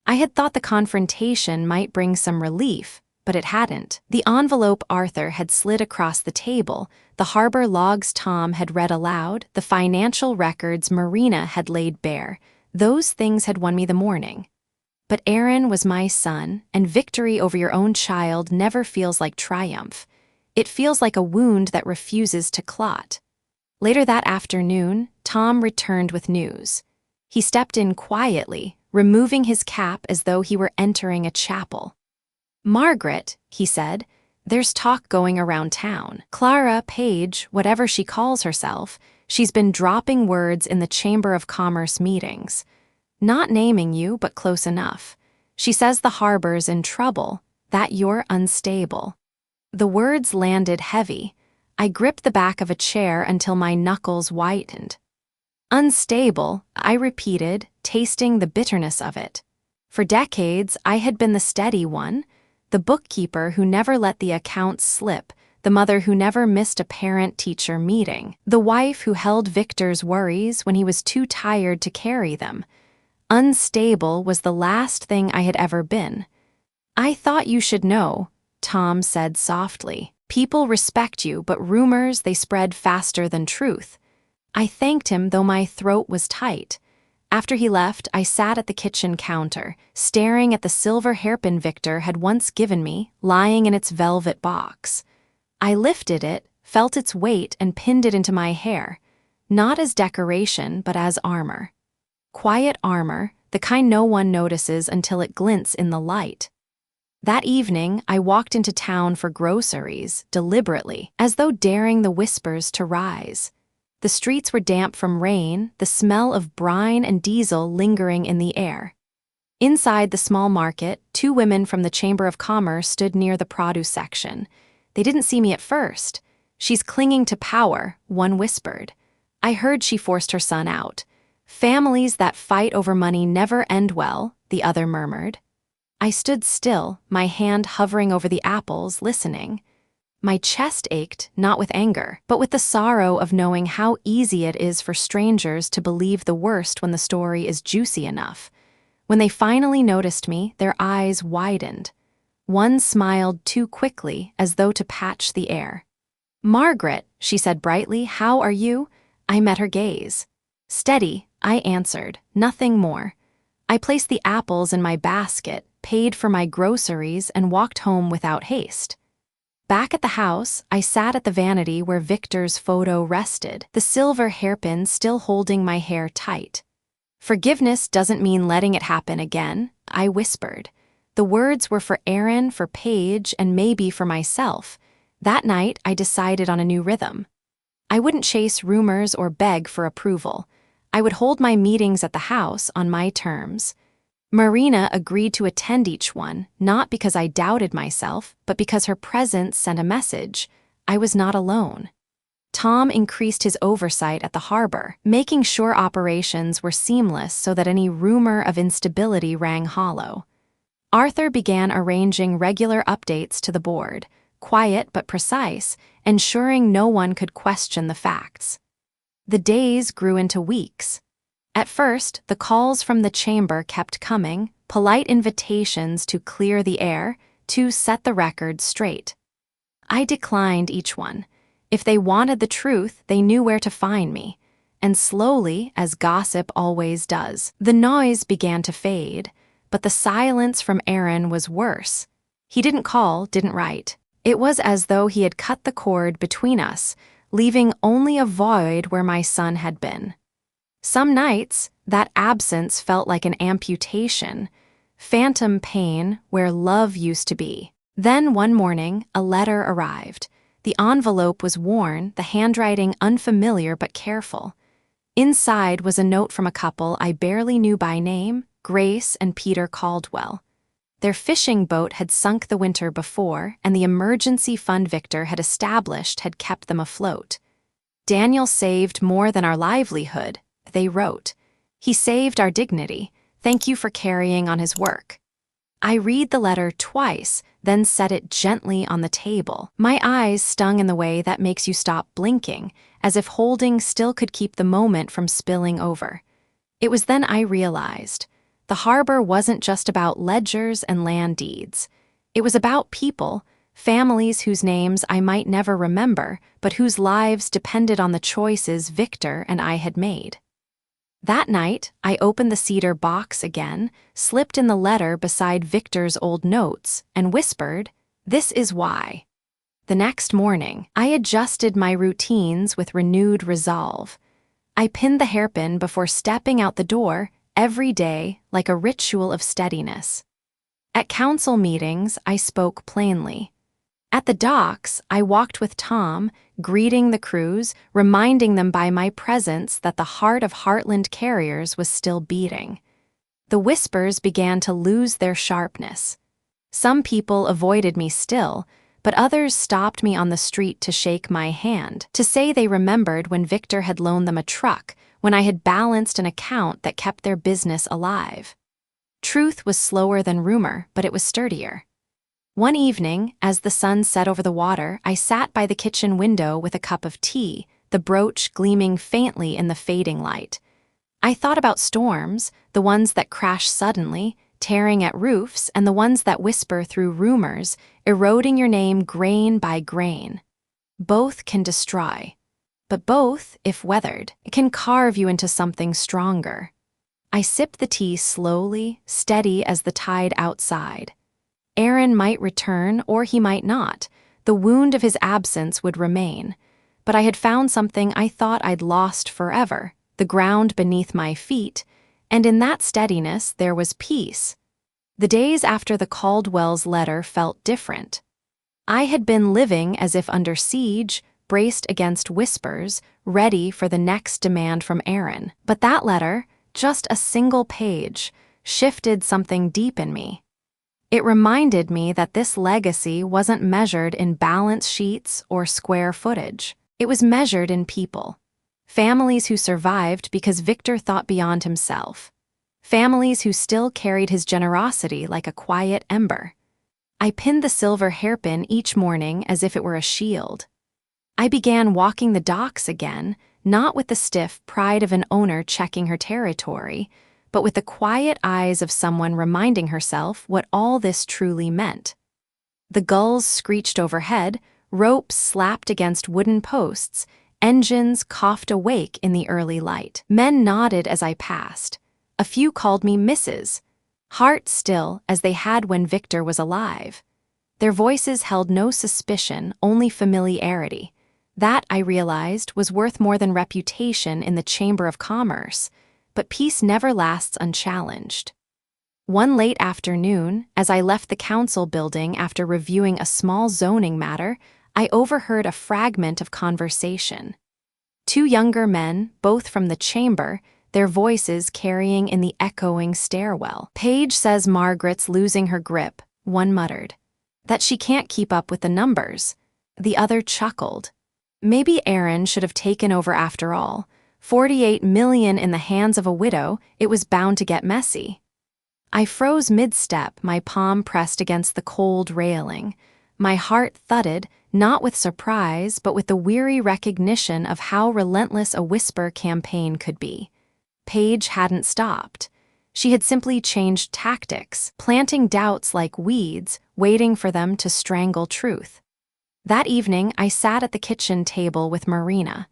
I had thought the confrontation might bring some relief, but it hadn't. The envelope Arthur had slid across the table, the harbor logs Tom had read aloud, the financial records Marina had laid bare, those things had won me the morning. But Aaron was my son, and victory over your own child never feels like triumph. It feels like a wound that refuses to clot. Later that afternoon, Tom returned with news. He stepped in quietly, removing his cap as though he were entering a chapel. "Margaret," he said, "there's talk going around town. Clara Paige, whatever she calls herself, she's been dropping words in the Chamber of Commerce meetings. Not naming you, but close enough. She says the harbor's in trouble, that you're unstable." The words landed heavy. I gripped the back of a chair until my knuckles whitened. "Unstable," I repeated, tasting the bitterness of it. For decades, I had been the steady one, the bookkeeper who never let the accounts slip, the mother who never missed a parent-teacher meeting, the wife who held Victor's worries when he was too tired to carry them. Unstable was the last thing I had ever been. "I thought you should know," Tom said softly. "People respect you, but rumors, they spread faster than truth." I thanked him, though my throat was tight. After he left, I sat at the kitchen counter, staring at the silver hairpin Victor had once given me, lying in its velvet box. I lifted it, felt its weight, and pinned it into my hair, not as decoration, but as armor. Quiet armor, the kind no one notices until it glints in the light. That evening, I walked into town for groceries, deliberately, as though daring the whispers to rise. The streets were damp from rain, the smell of brine and diesel lingering in the air. Inside the small market, two women from the Chamber of Commerce stood near the produce section. They didn't see me at first. "She's clinging to power," one whispered. I heard she forced her son out. "Families that fight over money never end well," the other murmured. I stood still, my hand hovering over the apples, listening. My chest ached, not with anger, but with the sorrow of knowing how easy it is for strangers to believe the worst when the story is juicy enough. When they finally noticed me, their eyes widened. One smiled too quickly, as though to patch the air. "Margaret," she said brightly, "how are you?" I met her gaze. "Steady," I answered, nothing more. I placed the apples in my basket, paid for my groceries, and walked home without haste. Back at the house, I sat at the vanity where Victor's photo rested, the silver hairpin still holding my hair tight. "Forgiveness doesn't mean letting it happen again," I whispered. The words were for Aaron, for Paige, and maybe for myself. That night, I decided on a new rhythm. I wouldn't chase rumors or beg for approval. I would hold my meetings at the house on my terms. Marina agreed to attend each one, not because I doubted myself, but because her presence sent a message. I was not alone. Tom increased his oversight at the harbor, making sure operations were seamless so that any rumor of instability rang hollow. Arthur began arranging regular updates to the board, quiet but precise, ensuring no one could question the facts. The days grew into weeks. At first, the calls from the chamber kept coming, polite invitations to clear the air, to set the record straight. I declined each one. If they wanted the truth, they knew where to find me. and slowly, as gossip always does, the noise began to fade, but the silence from Aaron was worse. He didn't call, didn't write. It was as though he had cut the cord between us, leaving only a void where my son had been. Some nights, that absence felt like an amputation, phantom pain where love used to be. Then one morning, a letter arrived. The envelope was worn, the handwriting unfamiliar but careful. Inside was a note from a couple I barely knew by name, Grace and Peter Caldwell. Their fishing boat had sunk the winter before, and the emergency fund Victor had established had kept them afloat. "Daniel saved more than our livelihood," they wrote. "He saved our dignity. Thank you for carrying on his work." I read the letter twice, then set it gently on the table. My eyes stung in the way that makes you stop blinking, as if holding still could keep the moment from spilling over. It was then I realized the harbor wasn't just about ledgers and land deeds. It was about people, families whose names I might never remember, but whose lives depended on the choices Victor and I had made. That night, I opened the cedar box again, slipped in the letter beside Victor's old notes, and whispered, "This is why." The next morning, I adjusted my routines with renewed resolve. I pinned the hairpin before stepping out the door every day like a ritual of steadiness. At council meetings, I spoke plainly. At the docks, I walked with Tom, greeting the crews, reminding them by my presence that the heart of Heartland Carriers was still beating. The whispers began to lose their sharpness. Some people avoided me still, but others stopped me on the street to shake my hand, to say they remembered when Victor had loaned them a truck, when I had balanced an account that kept their business alive. Truth was slower than rumor, but it was sturdier. One evening, as the sun set over the water, I sat by the kitchen window with a cup of tea, the brooch gleaming faintly in the fading light. I thought about storms, the ones that crash suddenly, tearing at roofs, and the ones that whisper through rumors, eroding your name grain by grain. Both can destroy, but both, if weathered, can carve you into something stronger. I sipped the tea slowly, steady as the tide outside. Aaron might return, or he might not. The wound of his absence would remain. But I had found something I thought I'd lost forever, the ground beneath my feet, and in that steadiness there was peace. The days after the Caldwell's letter felt different. I had been living as if under siege, braced against whispers, ready for the next demand from Aaron. But that letter, just a single page, shifted something deep in me. It reminded me that this legacy wasn't measured in balance sheets or square footage. It was measured in people. Families who survived because Victor thought beyond himself. Families who still carried his generosity like a quiet ember. I pinned the silver hairpin each morning as if it were a shield. I began walking the docks again, not with the stiff pride of an owner checking her territory, but with the quiet eyes of someone reminding herself what all this truly meant. The gulls screeched overhead, ropes slapped against wooden posts, engines coughed awake in the early light. Men nodded as I passed. A few called me Mrs. Hart still, as they had when Victor was alive. Their voices held no suspicion, only familiarity. That, I realized, was worth more than reputation in the Chamber of Commerce. But peace never lasts unchallenged. One late afternoon, as I left the council building after reviewing a small zoning matter, I overheard a fragment of conversation. Two younger men, both from the chamber, their voices carrying in the echoing stairwell. "Paige says Margaret's losing her grip," one muttered. "That she can't keep up with the numbers." The other chuckled. Maybe Aaron should have taken over after all. 48 million in the hands of a widow, it was bound to get messy. I froze mid-step, my palm pressed against the cold railing. My heart thudded, not with surprise, but with the weary recognition of how relentless a whisper campaign could be. Paige hadn't stopped. She had simply changed tactics, planting doubts like weeds, waiting for them to strangle truth. That evening, I sat at the kitchen table with Marina.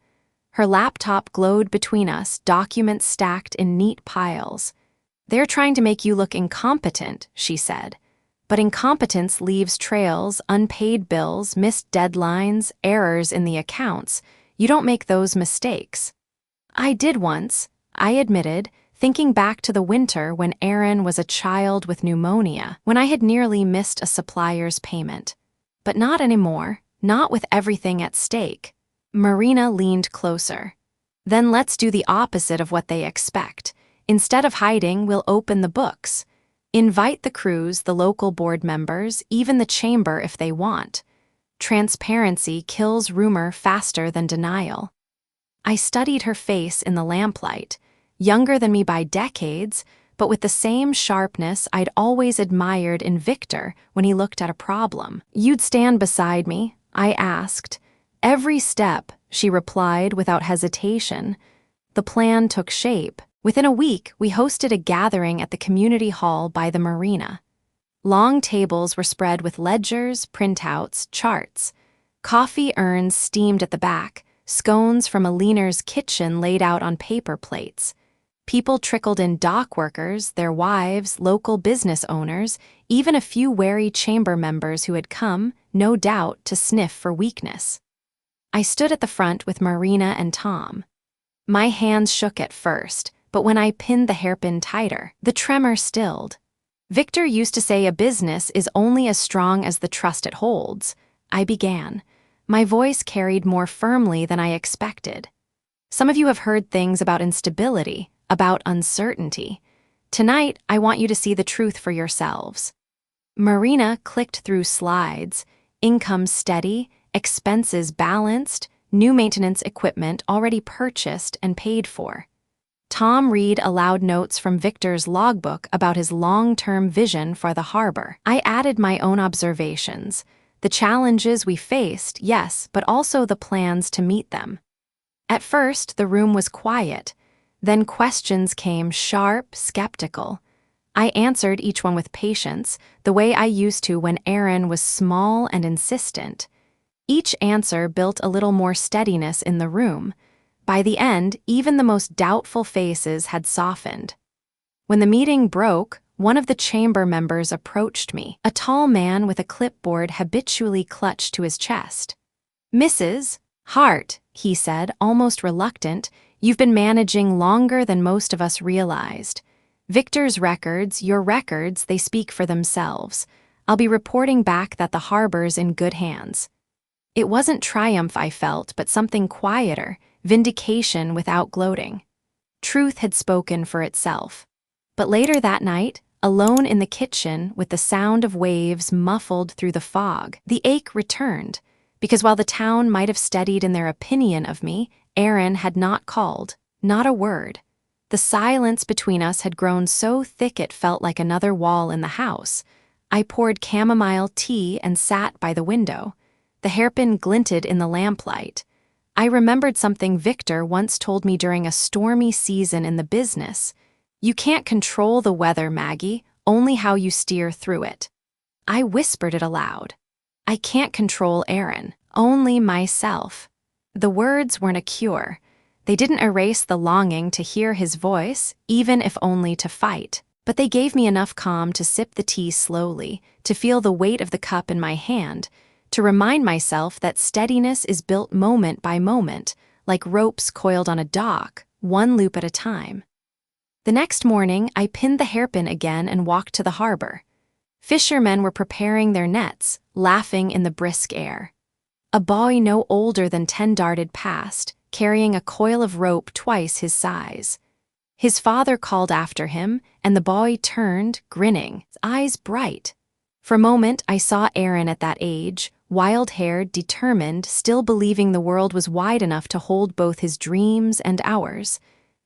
Her laptop glowed between us, documents stacked in neat piles. "They're trying to make you look incompetent," she said. "But incompetence leaves trails, unpaid bills, missed deadlines, errors in the accounts. You don't make those mistakes." "I did once," I admitted, thinking back to the winter when Aaron was a child with pneumonia, when I had nearly missed a supplier's payment. But not anymore, not with everything at stake. Marina leaned closer. "Then let's do the opposite of what they expect. Instead of hiding, we'll open the books. Invite the crews, the local board members, even the chamber if they want. Transparency kills rumor faster than denial." I studied her face in the lamplight, younger than me by decades, but with the same sharpness I'd always admired in Victor when he looked at a problem. "You'd stand beside me?" I asked. "Every step," she replied without hesitation. The plan took shape. Within a week, we hosted a gathering at the community hall by the marina. Long tables were spread with ledgers, printouts, charts. Coffee urns steamed at the back, scones from a leaner's kitchen laid out on paper plates. People trickled in: dock workers, their wives, local business owners, even a few wary chamber members who had come, no doubt, to sniff for weakness. I stood at the front with Marina and Tom. My hands shook at first, but when I pinned the hairpin tighter, the tremor stilled. "Victor used to say a business is only as strong as the trust it holds," I began. My voice carried more firmly than I expected. "Some of you have heard things about instability, about uncertainty. Tonight, I want you to see the truth for yourselves." Marina clicked through slides: income steady, expenses balanced, new maintenance equipment already purchased and paid for. Tom read aloud notes from Victor's logbook about his long-term vision for the harbor. I added my own observations. The challenges we faced, yes, but also the plans to meet them. At first, the room was quiet. Then questions came, sharp, skeptical. I answered each one with patience, the way I used to when Aaron was small and insistent. Each answer built a little more steadiness in the room. By the end, even the most doubtful faces had softened. When the meeting broke, one of the chamber members approached me, a tall man with a clipboard habitually clutched to his chest. "Mrs. Hart," he said, almost reluctant, "you've been managing longer than most of us realized. Victor's records, your records, they speak for themselves. I'll be reporting back that the harbor's in good hands." It wasn't triumph I felt, but something quieter, vindication without gloating. Truth had spoken for itself. But later that night, alone in the kitchen with the sound of waves muffled through the fog, the ache returned, because while the town might have steadied in their opinion of me, Aaron had not called, not a word. The silence between us had grown so thick it felt like another wall in the house. I poured chamomile tea and sat by the window. The hairpin glinted in the lamplight. I remembered something Victor once told me during a stormy season in the business. "You can't control the weather, Maggie, only how you steer through it." I whispered it aloud. "I can't control Aaron, only myself." The words weren't a cure. They didn't erase the longing to hear his voice, even if only to fight. But they gave me enough calm to sip the tea slowly, to feel the weight of the cup in my hand, to remind myself that steadiness is built moment by moment, like ropes coiled on a dock, one loop at a time. The next morning, I pinned the hairpin again and walked to the harbor. Fishermen were preparing their nets, laughing in the brisk air. A boy no older than 10 darted past, carrying a coil of rope twice his size. His father called after him, and the boy turned, grinning, his eyes bright. For a moment, I saw Aaron at that age, wild-haired, determined, still believing the world was wide enough to hold both his dreams and ours.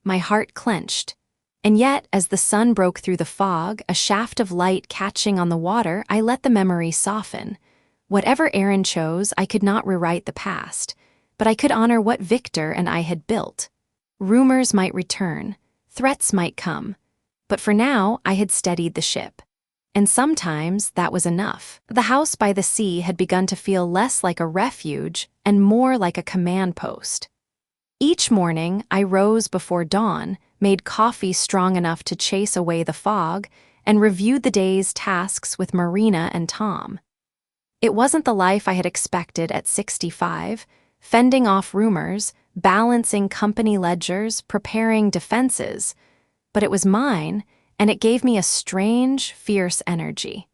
My heart clenched. And yet, as the sun broke through the fog, a shaft of light catching on the water, I let the memory soften. Whatever Aaron chose, I could not rewrite the past, but I could honor what Victor and I had built. Rumors might return, threats might come, but for now I had steadied the ship. And sometimes that was enough. The house by the sea had begun to feel less like a refuge and more like a command post. Each morning, I rose before dawn, made coffee strong enough to chase away the fog, and reviewed the day's tasks with Marina and Tom. It wasn't the life I had expected at 65, fending off rumors, balancing company ledgers, preparing defenses, but it was mine, and it gave me a strange, fierce energy.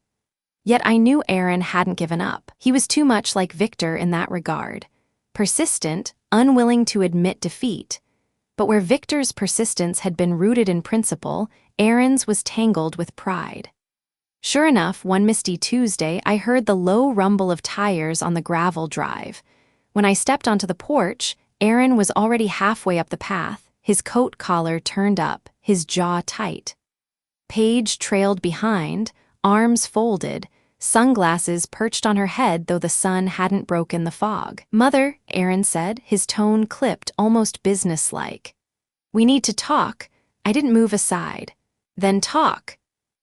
Yet I knew Aaron hadn't given up. He was too much like Victor in that regard. Persistent, unwilling to admit defeat. But where Victor's persistence had been rooted in principle, Aaron's was tangled with pride. Sure enough, one misty Tuesday, I heard the low rumble of tires on the gravel drive. When I stepped onto the porch, Aaron was already halfway up the path, his coat collar turned up, his jaw tight. Paige trailed behind, arms folded, sunglasses perched on her head though the sun hadn't broken the fog. "Mother," Aaron said, his tone clipped, almost businesslike. "We need to talk." I didn't move aside. "Then talk."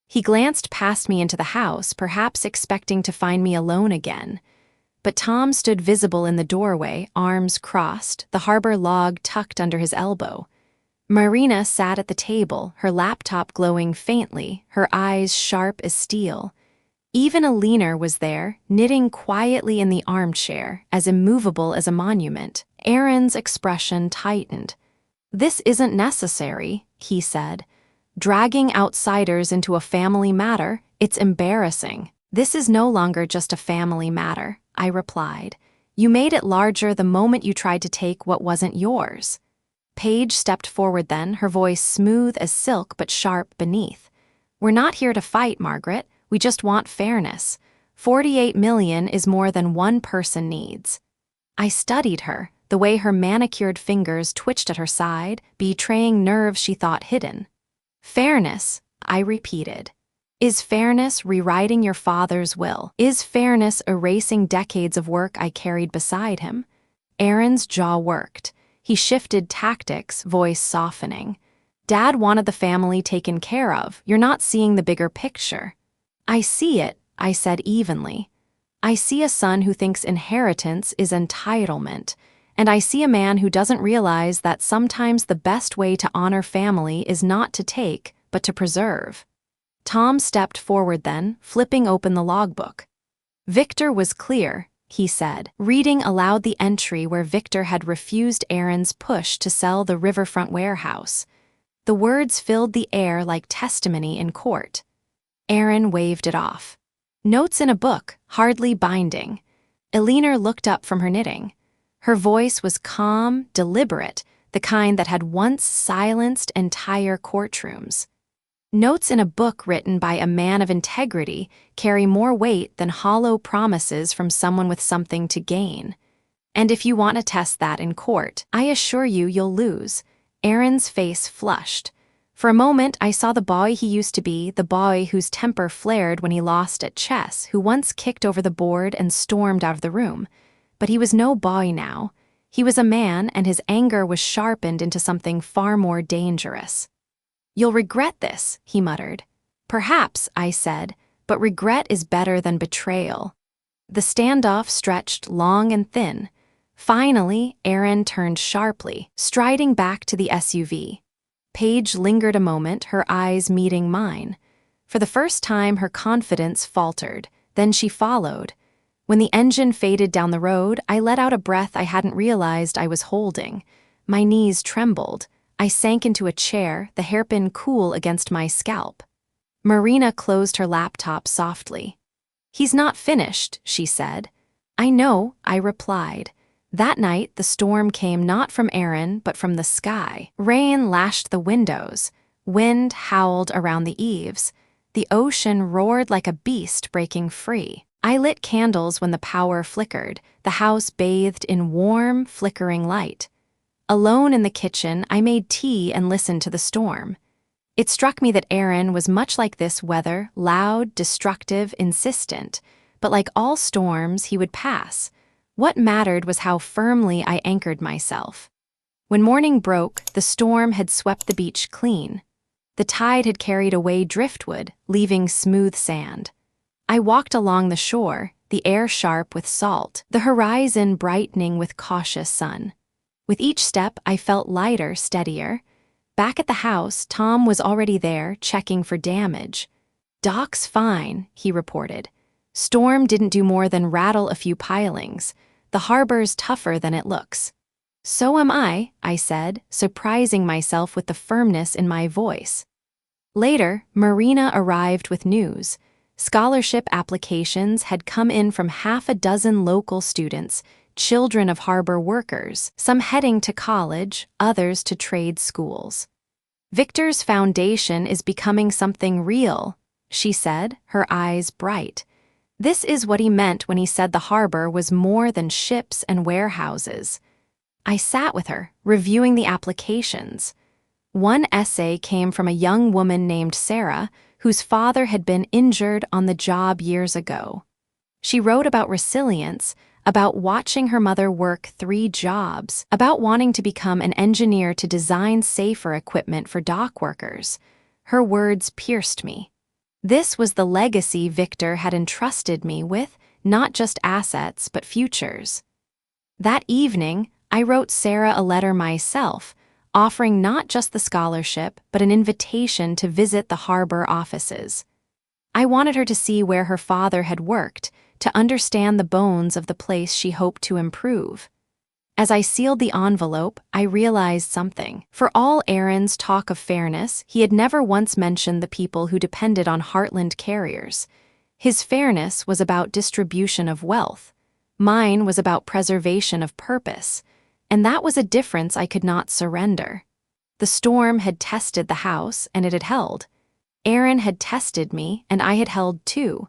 He glanced past me into the house, perhaps expecting to find me alone again. But Tom stood visible in the doorway, arms crossed, the harbor log tucked under his elbow. Marina sat at the table, her laptop glowing faintly, her eyes sharp as steel. Even Alina was there, knitting quietly in the armchair, as immovable as a monument. Aaron's expression tightened. "This isn't necessary," he said. "Dragging outsiders into a family matter, it's embarrassing." "This is no longer just a family matter," I replied. "You made it larger the moment you tried to take what wasn't yours." Paige stepped forward then, her voice smooth as silk but sharp beneath. "We're not here to fight, Margaret. We just want fairness. 48 million is more than one person needs." I studied her, the way her manicured fingers twitched at her side, betraying nerves she thought hidden. "Fairness," I repeated. "Is fairness rewriting your father's will? Is fairness erasing decades of work I carried beside him?" Aaron's jaw worked. He shifted tactics, voice softening. "Dad wanted the family taken care of. You're not seeing the bigger picture." "I see it," I said evenly. "I see a son who thinks inheritance is entitlement, and I see a man who doesn't realize that sometimes the best way to honor family is not to take, but to preserve." Tom stepped forward then, flipping open the logbook. "Victor was clear," he said, reading aloud the entry where Victor had refused Aaron's push to sell the riverfront warehouse. The words filled the air like testimony in court. Aaron waved it off. "Notes in a book, hardly binding." Alina looked up from her knitting. Her voice was calm, deliberate, the kind that had once silenced entire courtrooms. "Notes in a book written by a man of integrity carry more weight than hollow promises from someone with something to gain. And if you want to test that in court, I assure you you'll lose." Aaron's face flushed. For a moment, I saw the boy he used to be, the boy whose temper flared when he lost at chess, who once kicked over the board and stormed out of the room. But he was no boy now. He was a man, and his anger was sharpened into something far more dangerous. "You'll regret this," he muttered. "Perhaps," I said, "but regret is better than betrayal." The standoff stretched long and thin. Finally, Aaron turned sharply, striding back to the SUV. Paige lingered a moment, her eyes meeting mine. For the first time, her confidence faltered. Then she followed. When the engine faded down the road, I let out a breath I hadn't realized I was holding. My knees trembled. I sank into a chair, the hairpin cool against my scalp. Marina closed her laptop softly. "He's not finished," she said. "I know," I replied. That night, the storm came not from Aaron, but from the sky. Rain lashed the windows. Wind howled around the eaves. The ocean roared like a beast breaking free. I lit candles when the power flickered, the house bathed in warm, flickering light. Alone in the kitchen, I made tea and listened to the storm. It struck me that Aaron was much like this weather, loud, destructive, insistent. But like all storms, he would pass. What mattered was how firmly I anchored myself. When morning broke, the storm had swept the beach clean. The tide had carried away driftwood, leaving smooth sand. I walked along the shore, the air sharp with salt, the horizon brightening with cautious sun. With each step, I felt lighter, steadier. Back at the house, Tom was already there, checking for damage. "Dock's fine," he reported. "Storm didn't do more than rattle a few pilings. The harbor's tougher than it looks." "So am I," said, surprising myself with the firmness in my voice. Later, Marina arrived with news. Scholarship applications had come in from half a dozen local students, children of harbor workers, some heading to college, others to trade schools. "Victor's foundation is becoming something real," she said, her eyes bright. This is what he meant when he said the harbor was more than ships and warehouses. I sat with her, reviewing the applications. One essay came from a young woman named Sarah, whose father had been injured on the job years ago. She wrote about resilience, about watching her mother work 3 jobs, about wanting to become an engineer to design safer equipment for dock workers. Her words pierced me. This was the legacy Victor had entrusted me with, not just assets, but futures. That evening, I wrote Sarah a letter myself, offering not just the scholarship, but an invitation to visit the harbor offices. I wanted her to see where her father had worked, to understand the bones of the place she hoped to improve. As I sealed the envelope, I realized something. For all Aaron's talk of fairness, he had never once mentioned the people who depended on Heartland carriers. His fairness was about distribution of wealth. Mine was about preservation of purpose. And that was a difference I could not surrender. The storm had tested the house, and it had held. Aaron had tested me, and I had held too.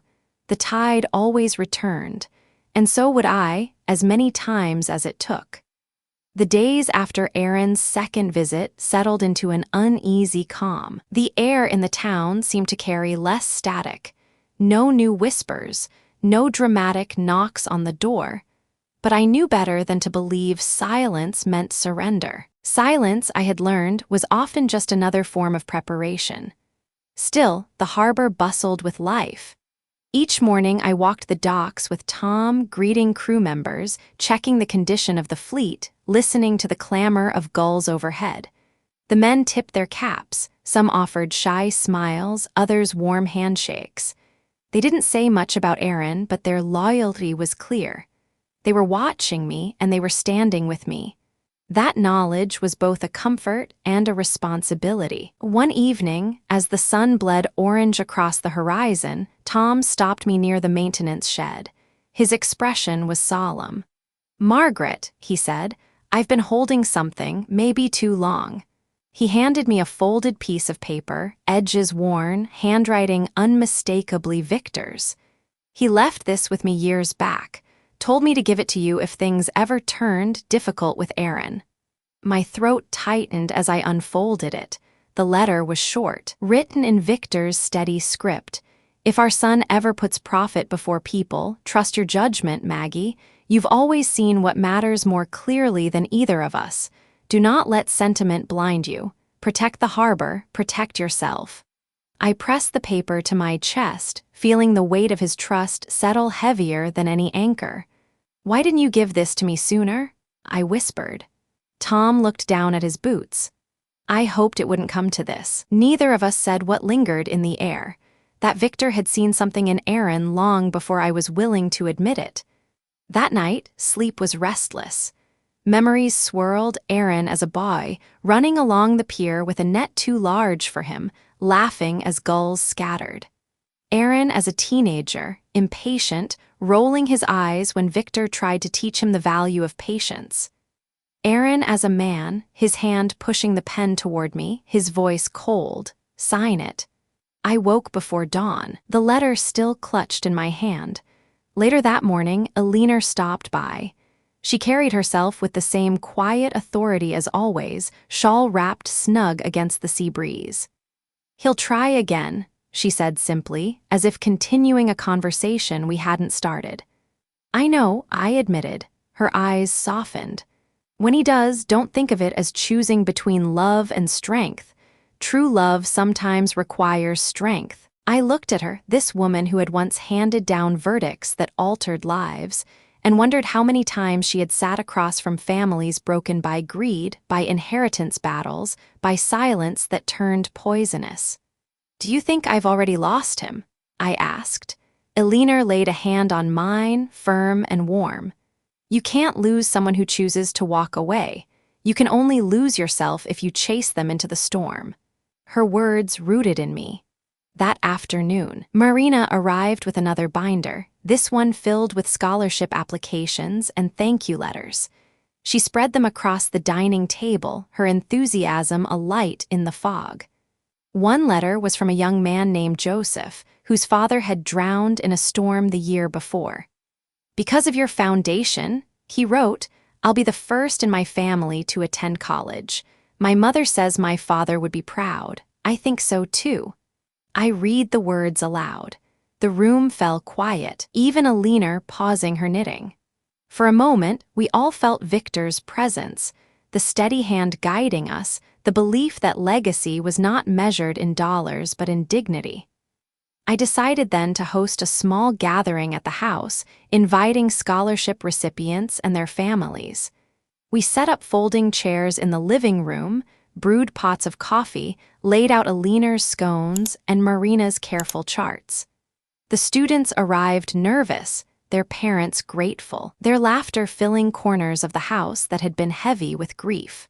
The tide always returned, and so would I, as many times as it took. The days after Aaron's second visit settled into an uneasy calm. The air in the town seemed to carry less static. No new whispers, no dramatic knocks on the door. But I knew better than to believe silence meant surrender. Silence, I had learned, was often just another form of preparation. Still, the harbor bustled with life. Each morning I walked the docks with Tom, greeting crew members, checking the condition of the fleet, listening to the clamor of gulls overhead. The men tipped their caps, some offered shy smiles, others warm handshakes. They didn't say much about Aaron, but their loyalty was clear. They were watching me, and they were standing with me. That knowledge was both a comfort and a responsibility. One evening, as the sun bled orange across the horizon, Tom stopped me near the maintenance shed. His expression was solemn. "Margaret," he said, "I've been holding something, maybe too long." He handed me a folded piece of paper, edges worn, handwriting unmistakably Victor's. "He left this with me years back. Told me to give it to you if things ever turned difficult with Aaron." My throat tightened as I unfolded it. The letter was short, written in Victor's steady script. "If our son ever puts profit before people, trust your judgment, Maggie. You've always seen what matters more clearly than either of us. Do not let sentiment blind you. Protect the harbor, protect yourself." I pressed the paper to my chest, feeling the weight of his trust settle heavier than any anchor. "Why didn't you give this to me sooner?" I whispered. Tom looked down at his boots. "I hoped it wouldn't come to this." Neither of us said what lingered in the air. That Victor had seen something in Aaron long before I was willing to admit it. That night, sleep was restless. Memories swirled Aaron as a boy, running along the pier with a net too large for him, laughing as gulls scattered. Aaron as a teenager, impatient, rolling his eyes when Victor tried to teach him the value of patience. Aaron as a man, his hand pushing the pen toward me, his voice cold, "Sign it." I woke before dawn, the letter still clutched in my hand. Later that morning, Alina stopped by. She carried herself with the same quiet authority as always, shawl wrapped snug against the sea breeze. "He'll try again," she said simply, as if continuing a conversation we hadn't started. "I know," I admitted. Her eyes softened. "When he does, don't think of it as choosing between love and strength. True love sometimes requires strength." I looked at her, this woman who had once handed down verdicts that altered lives, and wondered how many times she had sat across from families broken by greed, by inheritance battles, by silence that turned poisonous. "Do you think I've already lost him?" I asked. Elinor laid a hand on mine, firm and warm. "You can't lose someone who chooses to walk away. You can only lose yourself if you chase them into the storm." Her words rooted in me. That afternoon, Marina arrived with another binder, this one filled with scholarship applications and thank you letters. She spread them across the dining table, her enthusiasm alight in the fog. One letter was from a young man named Joseph, whose father had drowned in a storm the year before. "Because of your foundation," he wrote, "I'll be the first in my family to attend college. My mother says my father would be proud. I think so too." I read the words aloud. The room fell quiet, even Elinor pausing her knitting. For a moment, we all felt Victor's presence, the steady hand guiding us, the belief that legacy was not measured in dollars but in dignity. I decided then to host a small gathering at the house, inviting scholarship recipients and their families. We set up folding chairs in the living room, brewed pots of coffee, laid out Elinor's scones and Marina's careful charts. The students arrived nervous, their parents grateful, their laughter filling corners of the house that had been heavy with grief.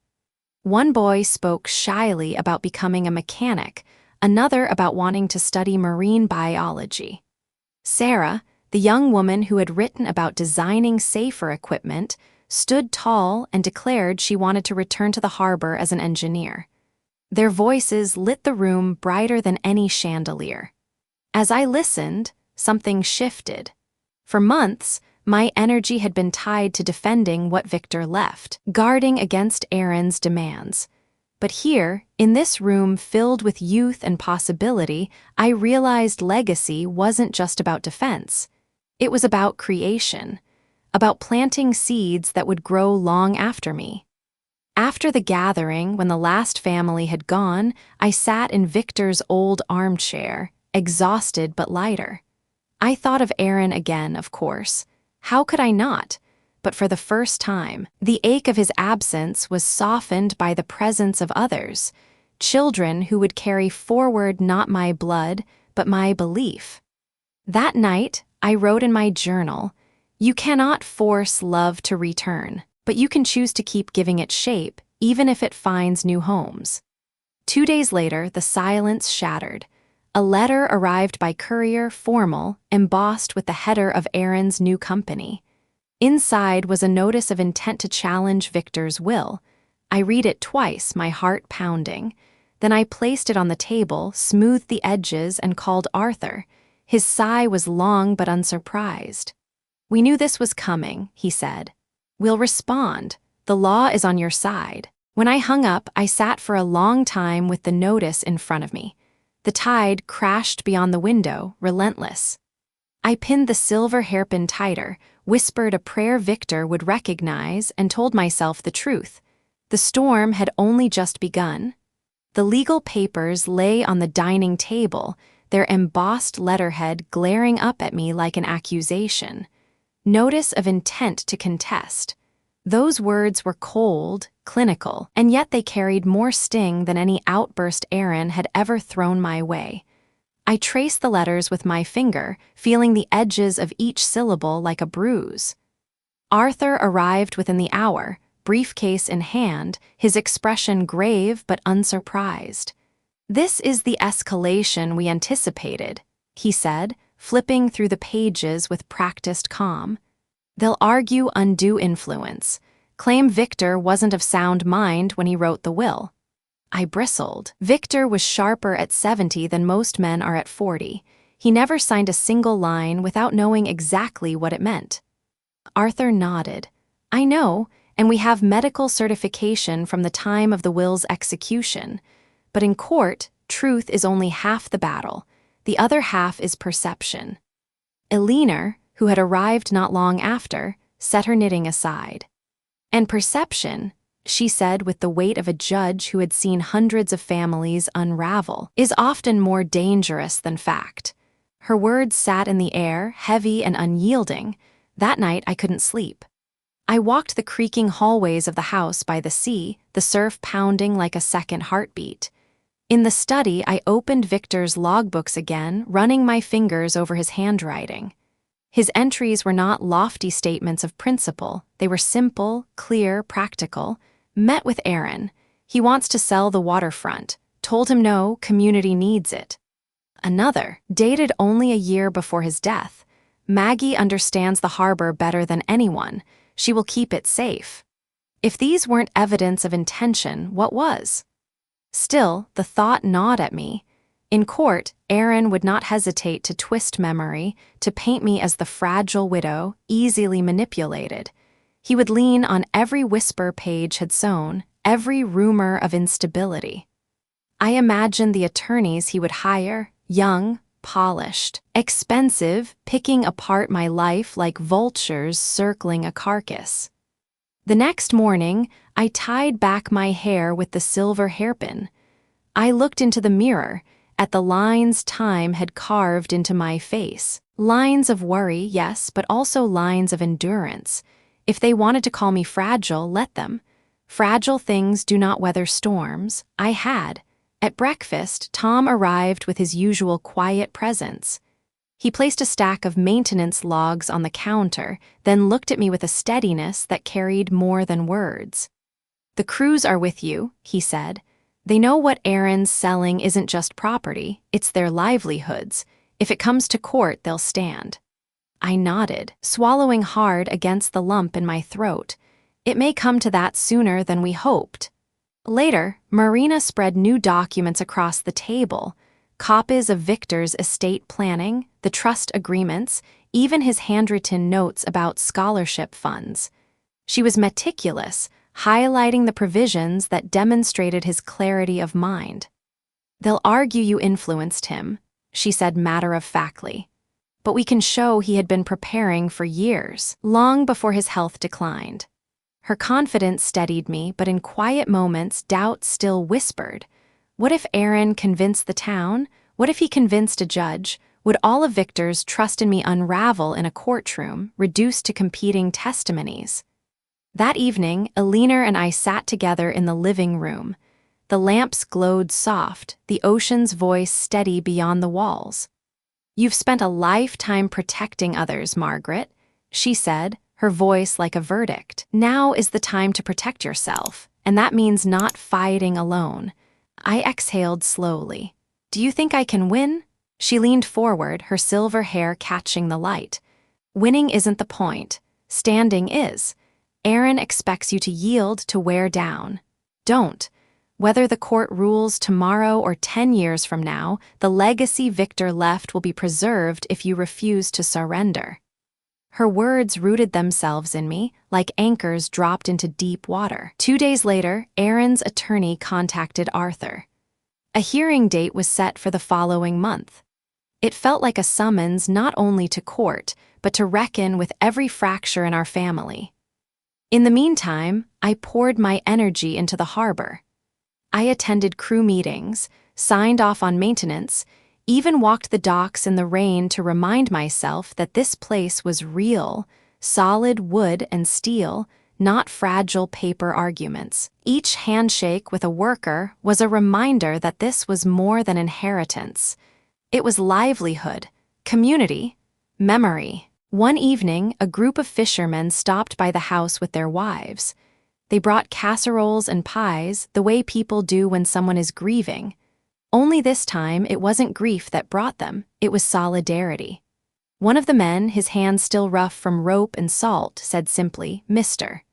One boy spoke shyly about becoming a mechanic, another about wanting to study marine biology. Sarah, the young woman who had written about designing safer equipment, stood tall and declared she wanted to return to the harbor as an engineer. Their voices lit the room brighter than any chandelier. As I listened, something shifted. For months, my energy had been tied to defending what Victor left, guarding against Aaron's demands. But here, in this room filled with youth and possibility, I realized legacy wasn't just about defense. It was about creation, about planting seeds that would grow long after me. After the gathering, when the last family had gone, I sat in Victor's old armchair, exhausted but lighter. I thought of Aaron again, of course. How could I not? But for the first time, the ache of his absence was softened by the presence of others, children who would carry forward not my blood, but my belief. That night, I wrote in my journal, "You cannot force love to return, but you can choose to keep giving it shape, even if it finds new homes." 2 days later, the silence shattered. A letter arrived by courier, formal, embossed with the header of Aaron's new company. Inside was a notice of intent to challenge Victor's will. I read it twice, my heart pounding. Then I placed it on the table, smoothed the edges, and called Arthur. His sigh was long but unsurprised. "We knew this was coming," he said. "We'll respond. The law is on your side." When I hung up, I sat for a long time with the notice in front of me. The tide crashed beyond the window, relentless. I pinned the silver hairpin tighter, whispered a prayer Victor would recognize, and told myself the truth. The storm had only just begun. The legal papers lay on the dining table, their embossed letterhead glaring up at me like an accusation. Notice of intent to contest. Those words were cold, clinical, and yet they carried more sting than any outburst Aaron had ever thrown my way. I traced the letters with my finger, feeling the edges of each syllable like a bruise. Arthur arrived within the hour, briefcase in hand, his expression grave but unsurprised. "This is the escalation we anticipated," he said, flipping through the pages with practiced calm. "They'll argue undue influence, claim Victor wasn't of sound mind when he wrote the will." I bristled. Victor was sharper at 70 than most men are at 40. He never signed a single line without knowing exactly what it meant. Arthur nodded. "I know, and we have medical certification from the time of the will's execution. But in court, truth is only half the battle. The other half is perception." Elinor, who had arrived not long after, set her knitting aside. "And perception," she said with the weight of a judge who had seen hundreds of families unravel, "is often more dangerous than fact." Her words sat in the air, heavy and unyielding. That night, I couldn't sleep. I walked the creaking hallways of the house by the sea, the surf pounding like a second heartbeat. In the study, I opened Victor's logbooks again, running my fingers over his handwriting. His entries were not lofty statements of principle. They were simple, clear, practical. Met with Aaron. He wants to sell the waterfront. Told him no, community needs it. Another, dated only a year before his death. Maggie understands the harbor better than anyone. She will keep it safe. If these weren't evidence of intention, what was? Still, the thought gnawed at me. In court, Aaron would not hesitate to twist memory, to paint me as the fragile widow, easily manipulated. He would lean on every whisper Paige had sown, every rumor of instability. I imagined the attorneys he would hire, young, polished, expensive, picking apart my life like vultures circling a carcass. The next morning, I tied back my hair with the silver hairpin. I looked into the mirror, at the lines time had carved into my face. Lines of worry, yes, but also lines of endurance. If they wanted to call me fragile, let them. Fragile things do not weather storms. I had. At breakfast, Tom arrived with his usual quiet presence. He placed a stack of maintenance logs on the counter, then looked at me with a steadiness that carried more than words. "The crews are with you," he said. "They know what Aaron's selling isn't just property, it's their livelihoods. If it comes to court, they'll stand." I nodded, swallowing hard against the lump in my throat. It may come to that sooner than we hoped. Later, Marina spread new documents across the table, copies of Victor's estate planning, the trust agreements, even his handwritten notes about scholarship funds. She was meticulous, highlighting the provisions that demonstrated his clarity of mind. "They'll argue you influenced him," she said matter-of-factly. "But we can show he had been preparing for years, long before his health declined." Her confidence steadied me, but in quiet moments doubt still whispered. What if Aaron convinced the town? What if he convinced a judge? Would all of Victor's trust in me unravel in a courtroom, reduced to competing testimonies? That evening, Eleanor and I sat together in the living room. The lamps glowed soft, the ocean's voice steady beyond the walls. "You've spent a lifetime protecting others, Margaret," she said, her voice like a verdict. "Now is the time to protect yourself, and that means not fighting alone." I exhaled slowly. "Do you think I can win?" She leaned forward, her silver hair catching the light. "Winning isn't the point. Standing is. Aaron expects you to yield, to wear down. Don't. Whether the court rules tomorrow or 10 years from now, the legacy Victor left will be preserved if you refuse to surrender." Her words rooted themselves in me, like anchors dropped into deep water. 2 days later, Aaron's attorney contacted Arthur. A hearing date was set for the following month. It felt like a summons not only to court, but to reckon with every fracture in our family. In the meantime, I poured my energy into the harbor. I attended crew meetings, signed off on maintenance, even walked the docks in the rain to remind myself that this place was real, solid wood and steel, not fragile paper arguments. Each handshake with a worker was a reminder that this was more than inheritance. It was livelihood, community, memory. One evening, a group of fishermen stopped by the house with their wives. They brought casseroles and pies, the way people do when someone is grieving. Only this time, it wasn't grief that brought them, it was solidarity. One of the men, his hands still rough from rope and salt, said simply, "Mister.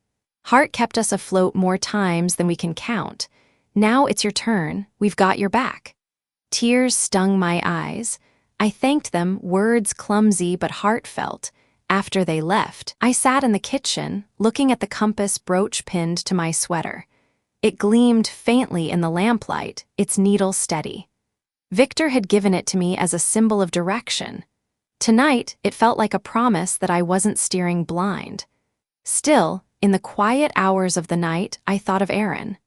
Hart kept us afloat more times than we can count. Now it's your turn, we've got your back." Tears stung my eyes. I thanked them, words clumsy but heartfelt. After they left, I sat in the kitchen, looking at the compass brooch pinned to my sweater. It gleamed faintly in the lamplight, its needle steady. Victor had given it to me as a symbol of direction. Tonight, it felt like a promise that I wasn't steering blind. Still, in the quiet hours of the night, I thought of Aaron.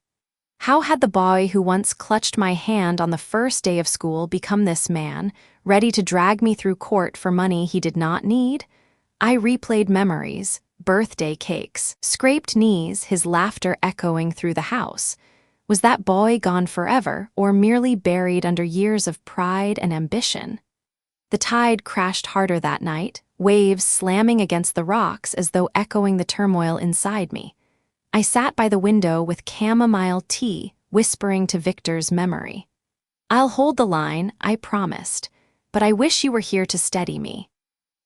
How had the boy who once clutched my hand on the first day of school become this man, ready to drag me through court for money he did not need? I replayed memories, birthday cakes, scraped knees, his laughter echoing through the house. Was that boy gone forever, or merely buried under years of pride and ambition? The tide crashed harder that night, waves slamming against the rocks as though echoing the turmoil inside me. I sat by the window with chamomile tea, whispering to Victor's memory. "I'll hold the line, I promised, but I wish you were here to steady me."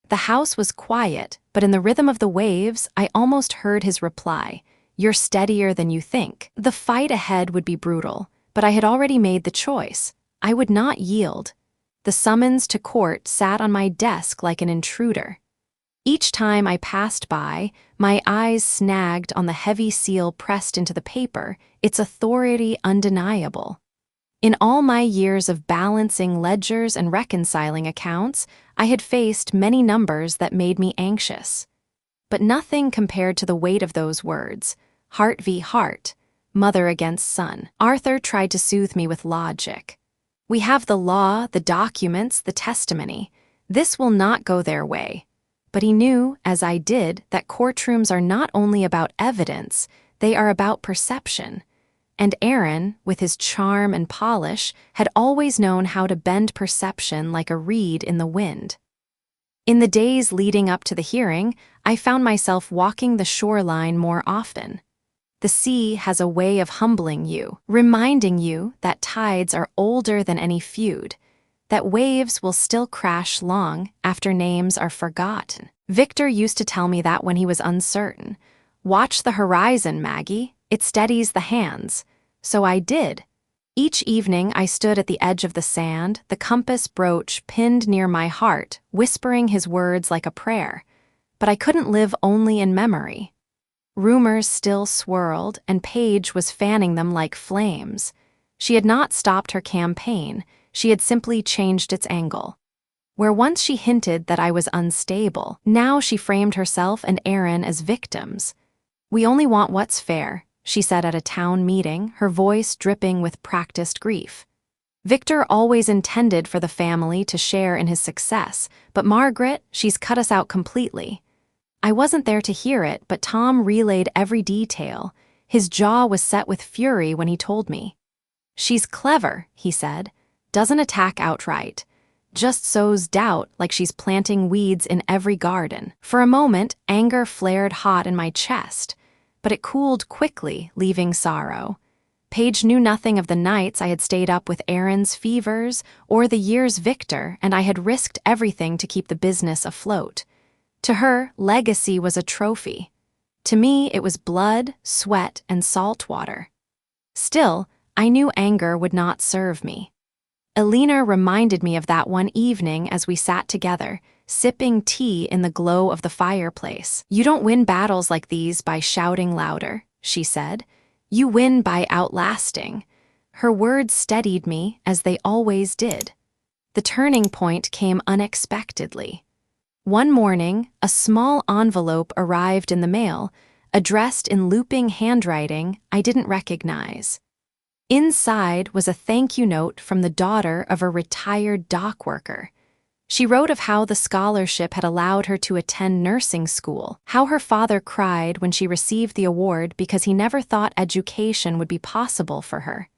The house was quiet, but in the rhythm of the waves, I almost heard his reply, "You're steadier than you think." The fight ahead would be brutal, but I had already made the choice. I would not yield. The summons to court sat on my desk like an intruder. Each time I passed by, my eyes snagged on the heavy seal pressed into the paper, its authority undeniable. In all my years of balancing ledgers and reconciling accounts, I had faced many numbers that made me anxious. But nothing compared to the weight of those words, heart v. heart, mother against son. Arthur tried to soothe me with logic. "We have the law, the documents, the testimony. This will not go their way." But he knew, as I did, that courtrooms are not only about evidence, they are about perception. And Aaron, with his charm and polish, had always known how to bend perception like a reed in the wind. In the days leading up to the hearing, I found myself walking the shoreline more often. The sea has a way of humbling you, reminding you that tides are older than any feud, that waves will still crash long after names are forgotten. Victor used to tell me that when he was uncertain. "Watch the horizon, Maggie. It steadies the hands." So I did. Each evening I stood at the edge of the sand, the compass brooch pinned near my heart, whispering his words like a prayer. But I couldn't live only in memory. Rumors still swirled, and Paige was fanning them like flames. She had not stopped her campaign, she had simply changed its angle. Where once she hinted that I was unstable, now she framed herself and Aaron as victims. "We only want what's fair," she said at a town meeting, her voice dripping with practiced grief. Victor always intended for the family to share in his success, but Margaret, she's cut us out completely. I wasn't there to hear it, but Tom relayed every detail. His jaw was set with fury when he told me. "She's clever," he said. "Doesn't attack outright. Just sows doubt like she's planting weeds in every garden." For a moment, anger flared hot in my chest, but it cooled quickly, leaving sorrow. Paige knew nothing of the nights I had stayed up with Aaron's fevers or the years Victor, and I had risked everything to keep the business afloat. To her, legacy was a trophy. To me, it was blood, sweat, and salt water. Still, I knew anger would not serve me. Elena reminded me of that one evening as we sat together, sipping tea in the glow of the fireplace. "You don't win battles like these by shouting louder," she said. "You win by outlasting." Her words steadied me, as they always did. The turning point came unexpectedly. One morning, a small envelope arrived in the mail, addressed in looping handwriting I didn't recognize. Inside was a thank you note from the daughter of a retired dock worker. She wrote of how the scholarship had allowed her to attend nursing school, how her father cried when she received the award because he never thought education would be possible for her.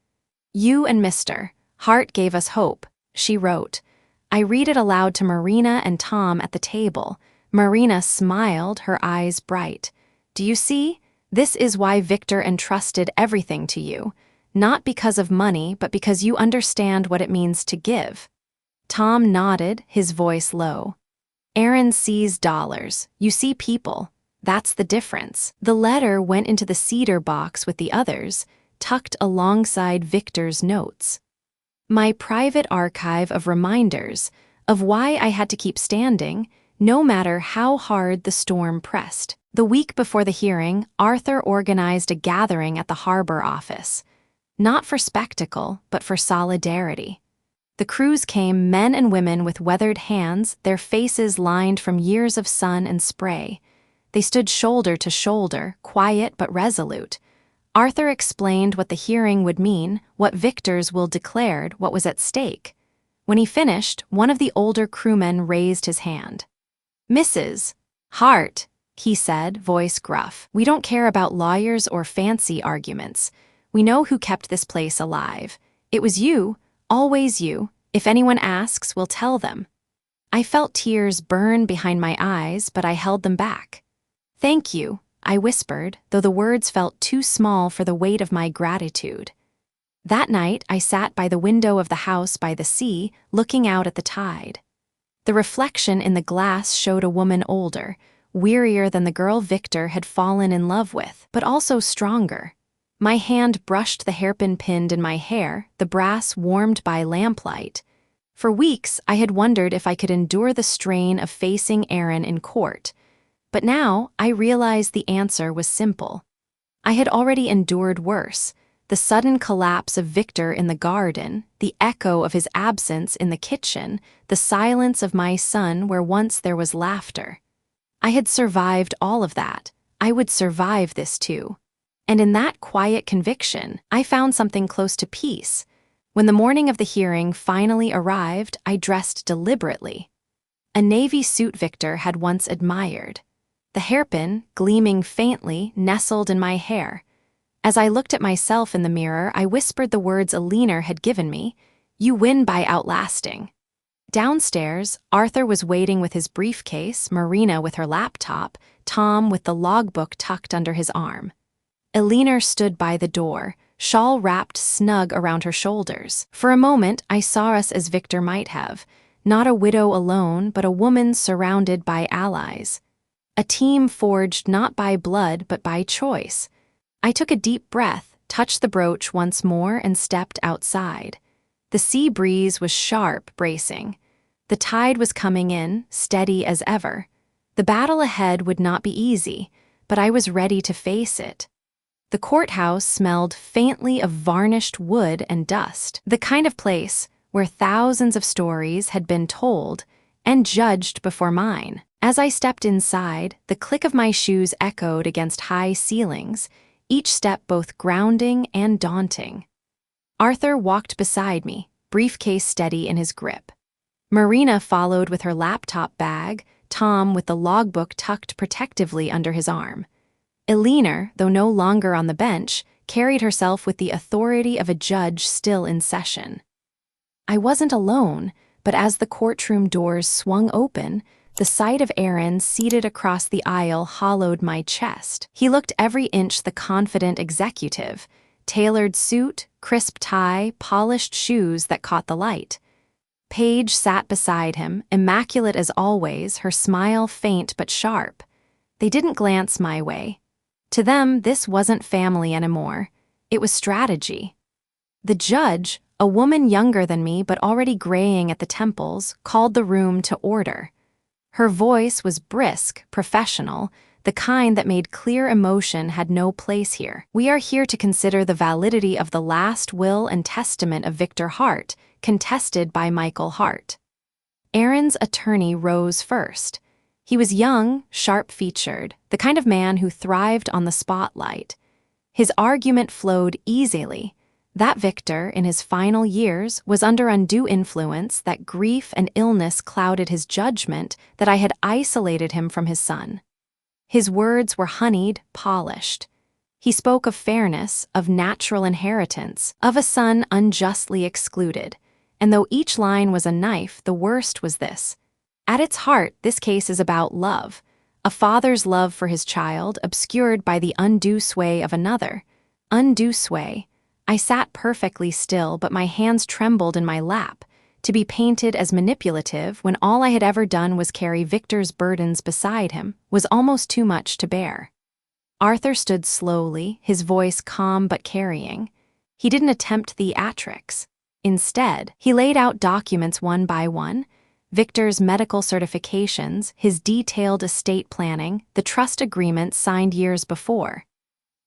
"You and Mr. Hart gave us hope," she wrote. I read it aloud to Marina and Tom at the table. Marina smiled, her eyes bright. "Do you see? This is why Victor entrusted everything to you. Not because of money, but because you understand what it means to give." Tom nodded, his voice low. "Aaron sees dollars. You see people. That's the difference." The letter went into the cedar box with the others, tucked alongside Victor's notes. My private archive of reminders of why I had to keep standing, no matter how hard the storm pressed. The week before the hearing, Arthur organized a gathering at the harbor office. Not for spectacle, but for solidarity. The crews came, men and women with weathered hands, their faces lined from years of sun and spray. They stood shoulder to shoulder, quiet but resolute. Arthur explained what the hearing would mean, what Victor's will declared, what was at stake. When he finished, one of the older crewmen raised his hand. "Mrs. Hart, he said, voice gruff. We don't care about lawyers or fancy arguments. We know who kept this place alive. It was you, always you. If anyone asks, we'll tell them. I felt tears burn behind my eyes, but I held them back. Thank you, I whispered, though the words felt too small for the weight of my gratitude. That night, I sat by the window of the house by the sea, looking out at the tide. The reflection in the glass showed a woman older, wearier than the girl Victor had fallen in love with, but also stronger. My hand brushed the hairpin pinned in my hair, the brass warmed by lamplight. For weeks, I had wondered if I could endure the strain of facing Aaron in court. But now, I realized the answer was simple. I had already endured worse. The sudden collapse of Victor in the garden, the echo of his absence in the kitchen, the silence of my son where once there was laughter. I had survived all of that. I would survive this too. And in that quiet conviction, I found something close to peace. When the morning of the hearing finally arrived, I dressed deliberately. A navy suit Victor had once admired. The hairpin, gleaming faintly, nestled in my hair. As I looked at myself in the mirror, I whispered the words Alina had given me, "You win by outlasting." Downstairs, Arthur was waiting with his briefcase, Marina with her laptop, Tom with the logbook tucked under his arm. Alina stood by the door, shawl wrapped snug around her shoulders. For a moment, I saw us as Victor might have, not a widow alone, but a woman surrounded by allies. A team forged not by blood, but by choice. I took a deep breath, touched the brooch once more, and stepped outside. The sea breeze was sharp, bracing. The tide was coming in, steady as ever. The battle ahead would not be easy, but I was ready to face it. The courthouse smelled faintly of varnished wood and dust, the kind of place where thousands of stories had been told and judged before mine. As I stepped inside, the click of my shoes echoed against high ceilings, each step both grounding and daunting. Arthur walked beside me, briefcase steady in his grip. Marina followed with her laptop bag, Tom with the logbook tucked protectively under his arm. Alina, though no longer on the bench, carried herself with the authority of a judge still in session. I wasn't alone, but as the courtroom doors swung open, the sight of Aaron seated across the aisle hollowed my chest. He looked every inch the confident executive, tailored suit, crisp tie, polished shoes that caught the light. Paige sat beside him, immaculate as always, her smile faint but sharp. They didn't glance my way. To them, this wasn't family anymore. It was strategy. The judge, a woman younger than me but already graying at the temples, called the room to order. Her voice was brisk, professional, the kind that made clear emotion had no place here. We are here to consider the validity of the last will and testament of Victor Hart, contested by Michael Hart. Aaron's attorney rose first. He was young, sharp-featured, the kind of man who thrived on the spotlight. His argument flowed easily. That Victor, in his final years, was under undue influence, that grief and illness clouded his judgment, that I had isolated him from his son. His words were honeyed, polished. He spoke of fairness, of natural inheritance, of a son unjustly excluded. And though each line was a knife, the worst was this. At its heart, this case is about love. A father's love for his child, obscured by the undue sway of another. Undue sway. I sat perfectly still, but my hands trembled in my lap. To be painted as manipulative when all I had ever done was carry Victor's burdens beside him was almost too much to bear. Arthur stood slowly, his voice calm but carrying. He didn't attempt theatrics. Instead, he laid out documents one by one, Victor's medical certifications, his detailed estate planning, the trust agreement signed years before.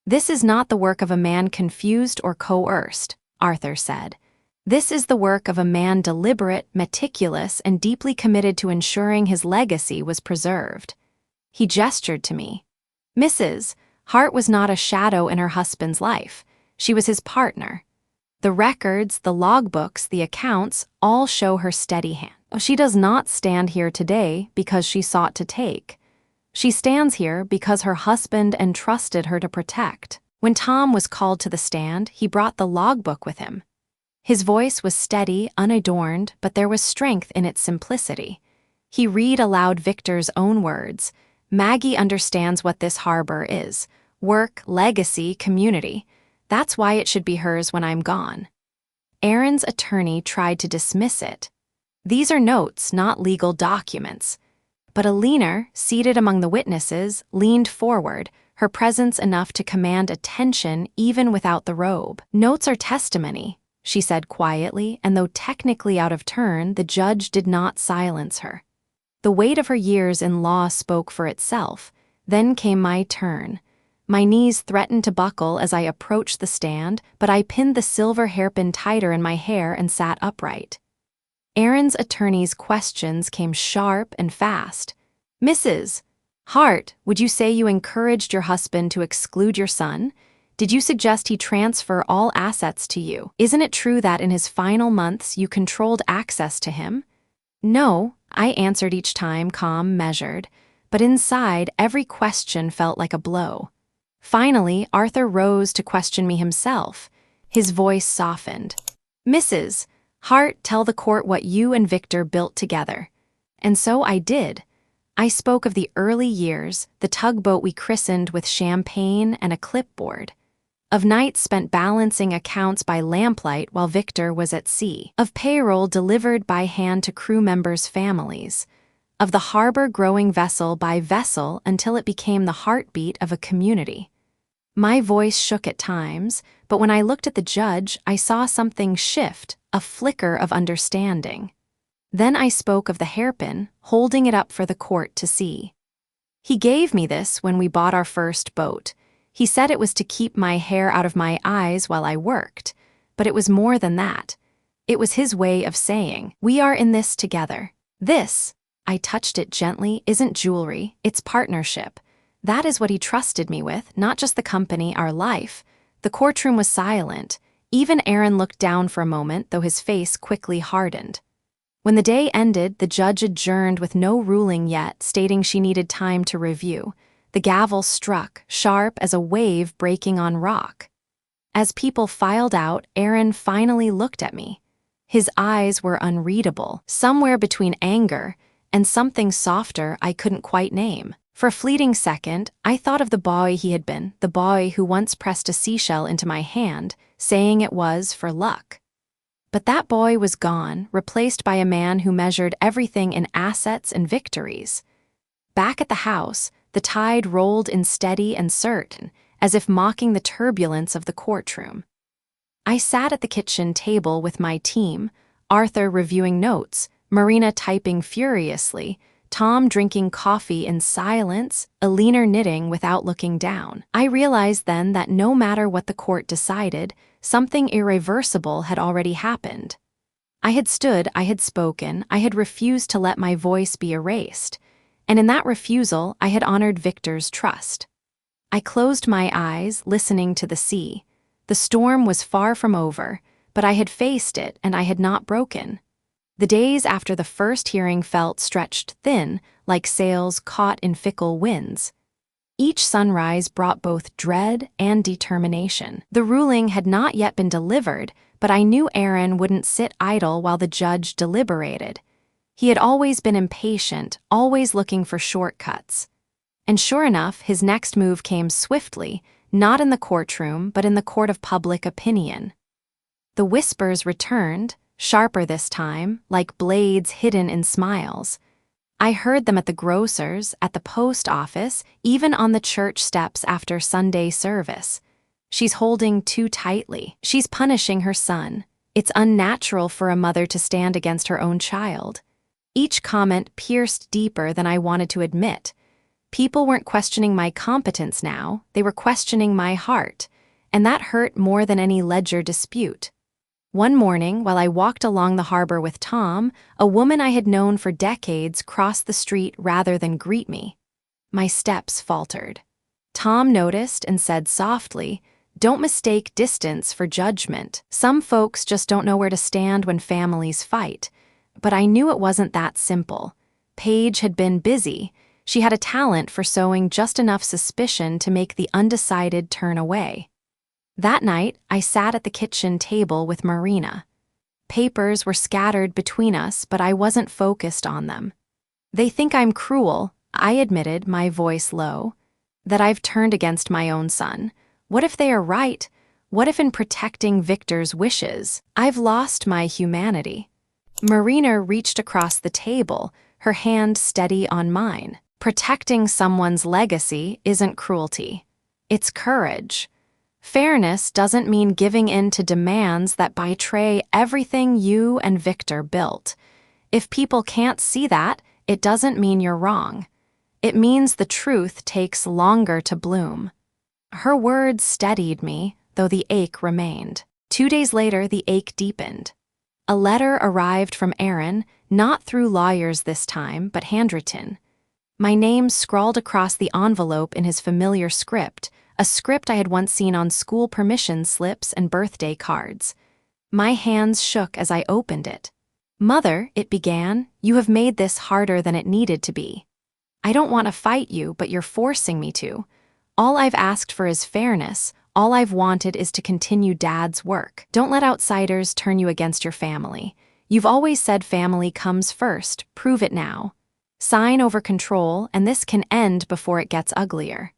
"This is not the work of a man confused or coerced," Arthur said. "This is the work of a man deliberate, meticulous, and deeply committed to ensuring his legacy was preserved." He gestured to me. "Mrs. Hart was not a shadow in her husband's life. She was his partner. The records, the logbooks, the accounts, all show her steady hand. She does not stand here today because she sought to take. She stands here because her husband entrusted her to protect. When Tom was called to the stand, he brought the logbook with him. His voice was steady, unadorned, but there was strength in its simplicity. He read aloud Victor's own words. Maggie understands what this harbor is. Work, legacy, community. That's why it should be hers when I'm gone. Aaron's attorney tried to dismiss it. These are notes, not legal documents. But Alina, seated among the witnesses, leaned forward, her presence enough to command attention even without the robe. Notes are testimony, she said quietly, and though technically out of turn, the judge did not silence her. The weight of her years in law spoke for itself. Then came my turn. My knees threatened to buckle as I approached the stand, but I pinned the silver hairpin tighter in my hair and sat upright. Aaron's attorney's questions came sharp and fast. Mrs. Hart, would you say you encouraged your husband to exclude your son? Did you suggest he transfer all assets to you? Isn't it true that in his final months you controlled access to him? No, I answered each time, calm, measured, but inside every question felt like a blow. Finally, Arthur rose to question me himself. His voice softened. Mrs. Hart, tell the court what you and Victor built together. And so I did. I spoke of the early years, the tugboat we christened with champagne and a clipboard. Of nights spent balancing accounts by lamplight while Victor was at sea. Of payroll delivered by hand to crew members' families. Of the harbor growing vessel by vessel until it became the heartbeat of a community. My voice shook at times, but when I looked at the judge, I saw something shift, a flicker of understanding. Then I spoke of the hairpin, holding it up for the court to see. He gave me this when we bought our first boat. He said it was to keep my hair out of my eyes while I worked, but it was more than that. It was his way of saying, we are in this together. This, I touched it gently, isn't jewelry, it's partnership. That is what he trusted me with, not just the company, our life. The courtroom was silent. Even Aaron looked down for a moment, though his face quickly hardened. When the day ended, the judge adjourned with no ruling yet, stating she needed time to review. The gavel struck, sharp as a wave breaking on rock. As people filed out, Aaron finally looked at me. His eyes were unreadable, somewhere between anger and something softer I couldn't quite name. For a fleeting second, I thought of the boy he had been, the boy who once pressed a seashell into my hand, saying it was for luck. But that boy was gone, replaced by a man who measured everything in assets and victories. Back at the house, the tide rolled in steady and certain, as if mocking the turbulence of the courtroom. I sat at the kitchen table with my team, Arthur reviewing notes, Marina typing furiously, Tom drinking coffee in silence, Alina knitting without looking down. I realized then that no matter what the court decided, something irreversible had already happened. I had stood, I had spoken, I had refused to let my voice be erased, and in that refusal I had honored Victor's trust. I closed my eyes, listening to the sea. The storm was far from over, but I had faced it and I had not broken. The days after the first hearing felt stretched thin, like sails caught in fickle winds. Each sunrise brought both dread and determination. The ruling had not yet been delivered, but I knew Aaron wouldn't sit idle while the judge deliberated. He had always been impatient, always looking for shortcuts. And sure enough, his next move came swiftly, not in the courtroom, but in the court of public opinion. The whispers returned, sharper this time, like blades hidden in smiles. I heard them at the grocer's, at the post office, even on the church steps after Sunday service. She's holding too tightly. She's punishing her son. It's unnatural for a mother to stand against her own child. Each comment pierced deeper than I wanted to admit. People weren't questioning my competence now, they were questioning my heart, and that hurt more than any ledger dispute. One morning, while I walked along the harbor with Tom, a woman I had known for decades crossed the street rather than greet me. My steps faltered. Tom noticed and said softly, "Don't mistake distance for judgment. Some folks just don't know where to stand when families fight." But I knew it wasn't that simple. Paige had been busy. She had a talent for sowing just enough suspicion to make the undecided turn away. That night, I sat at the kitchen table with Marina. Papers were scattered between us, but I wasn't focused on them. "They think I'm cruel," I admitted, my voice low. "That I've turned against my own son. What if they are right? What if in protecting Victor's wishes, I've lost my humanity?" Marina reached across the table, her hand steady on mine. "Protecting someone's legacy isn't cruelty. It's courage. Fairness doesn't mean giving in to demands that betray everything you and Victor built. If people can't see that, it doesn't mean you're wrong. It means the truth takes longer to bloom." Her words steadied me, though the ache remained. 2 days later, the ache deepened. A letter arrived from Aaron, not through lawyers this time, but handwritten. My name scrawled across the envelope in his familiar script, a script I had once seen on school permission slips and birthday cards. My hands shook as I opened it. "Mother," it began, "you have made this harder than it needed to be. I don't want to fight you, but you're forcing me to. All I've asked for is fairness. All I've wanted is to continue Dad's work. Don't let outsiders turn you against your family. You've always said family comes first. Prove it now. Sign over control, and this can end before it gets uglier."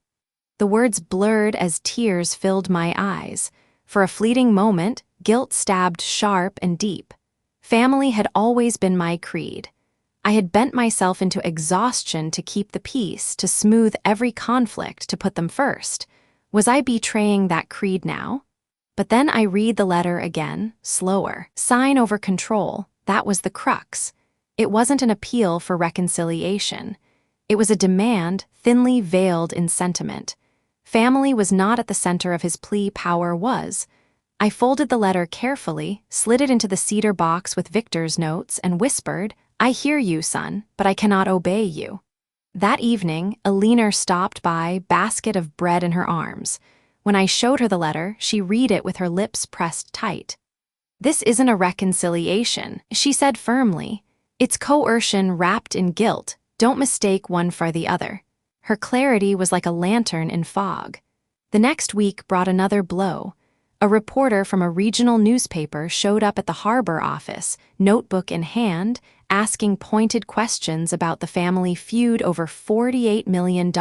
The words blurred as tears filled my eyes. For a fleeting moment, guilt stabbed sharp and deep. Family had always been my creed. I had bent myself into exhaustion to keep the peace, to smooth every conflict, to put them first. Was I betraying that creed now? But then I read the letter again, slower. Sign over control, that was the crux. It wasn't an appeal for reconciliation. It was a demand, thinly veiled in sentiment. Family was not at the center of his plea, power was. I folded the letter carefully, slid it into the cedar box with Victor's notes, and whispered, "I hear you, son, but I cannot obey you." That evening, Alina stopped by, basket of bread in her arms. When I showed her the letter, she read it with her lips pressed tight. "This isn't a reconciliation," she said firmly. "It's coercion wrapped in guilt. Don't mistake one for the other." Her clarity was like a lantern in fog. The next week brought another blow. A reporter from a regional newspaper showed up at the harbor office, notebook in hand, asking pointed questions about the family feud over $48 million.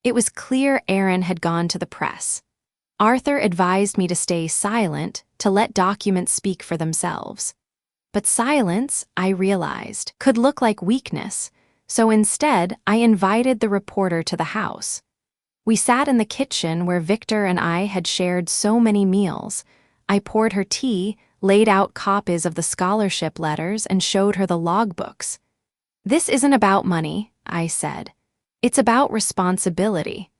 It was clear Aaron had gone to the press. Arthur advised me to stay silent, to let documents speak for themselves. But silence, I realized, could look like weakness, so instead I invited the reporter to the house. We sat in the kitchen where Victor and I had shared so many meals. I poured her tea, laid out copies of the scholarship letters, and showed her the logbooks. "This isn't about money," I said. "It's about responsibility.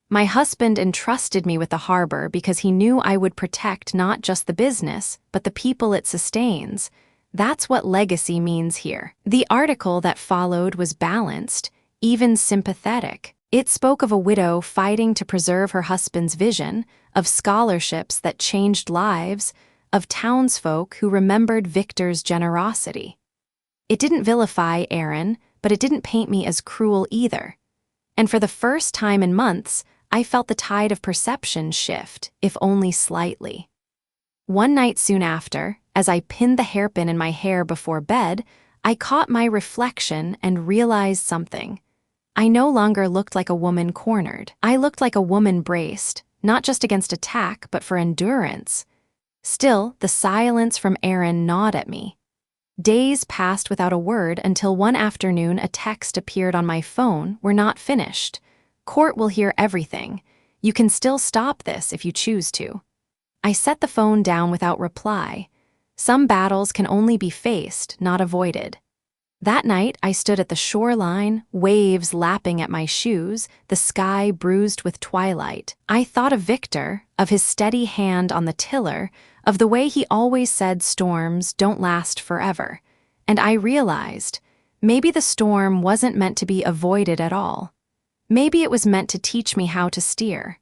My husband entrusted me with the harbor because he knew I would protect not just the business, but the people it sustains. That's what legacy means here." The article that followed was balanced, even sympathetic. It spoke of a widow fighting to preserve her husband's vision, of scholarships that changed lives, of townsfolk who remembered Victor's generosity. It didn't vilify Aaron, but it didn't paint me as cruel either. And for the first time in months, I felt the tide of perception shift, if only slightly. One night soon after, as I pinned the hairpin in my hair before bed, I caught my reflection and realized something. I no longer looked like a woman cornered. I looked like a woman braced, not just against attack, but for endurance. Still, the silence from Aaron gnawed at me. Days passed without a word until one afternoon a text appeared on my phone. "We're not finished. Court will hear everything. You can still stop this if you choose to." I set the phone down without reply. Some battles can only be faced, not avoided. That night, I stood at the shoreline, waves lapping at my shoes, the sky bruised with twilight. I thought of Victor, of his steady hand on the tiller, of the way he always said storms don't last forever. And I realized, maybe the storm wasn't meant to be avoided at all. Maybe it was meant to teach me how to steer.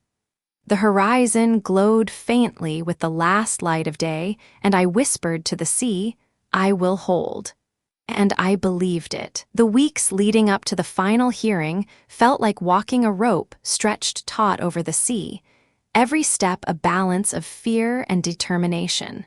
The horizon glowed faintly with the last light of day, and I whispered to the sea, "I will hold." And I believed it. The weeks leading up to the final hearing felt like walking a rope stretched taut over the sea, every step a balance of fear and determination.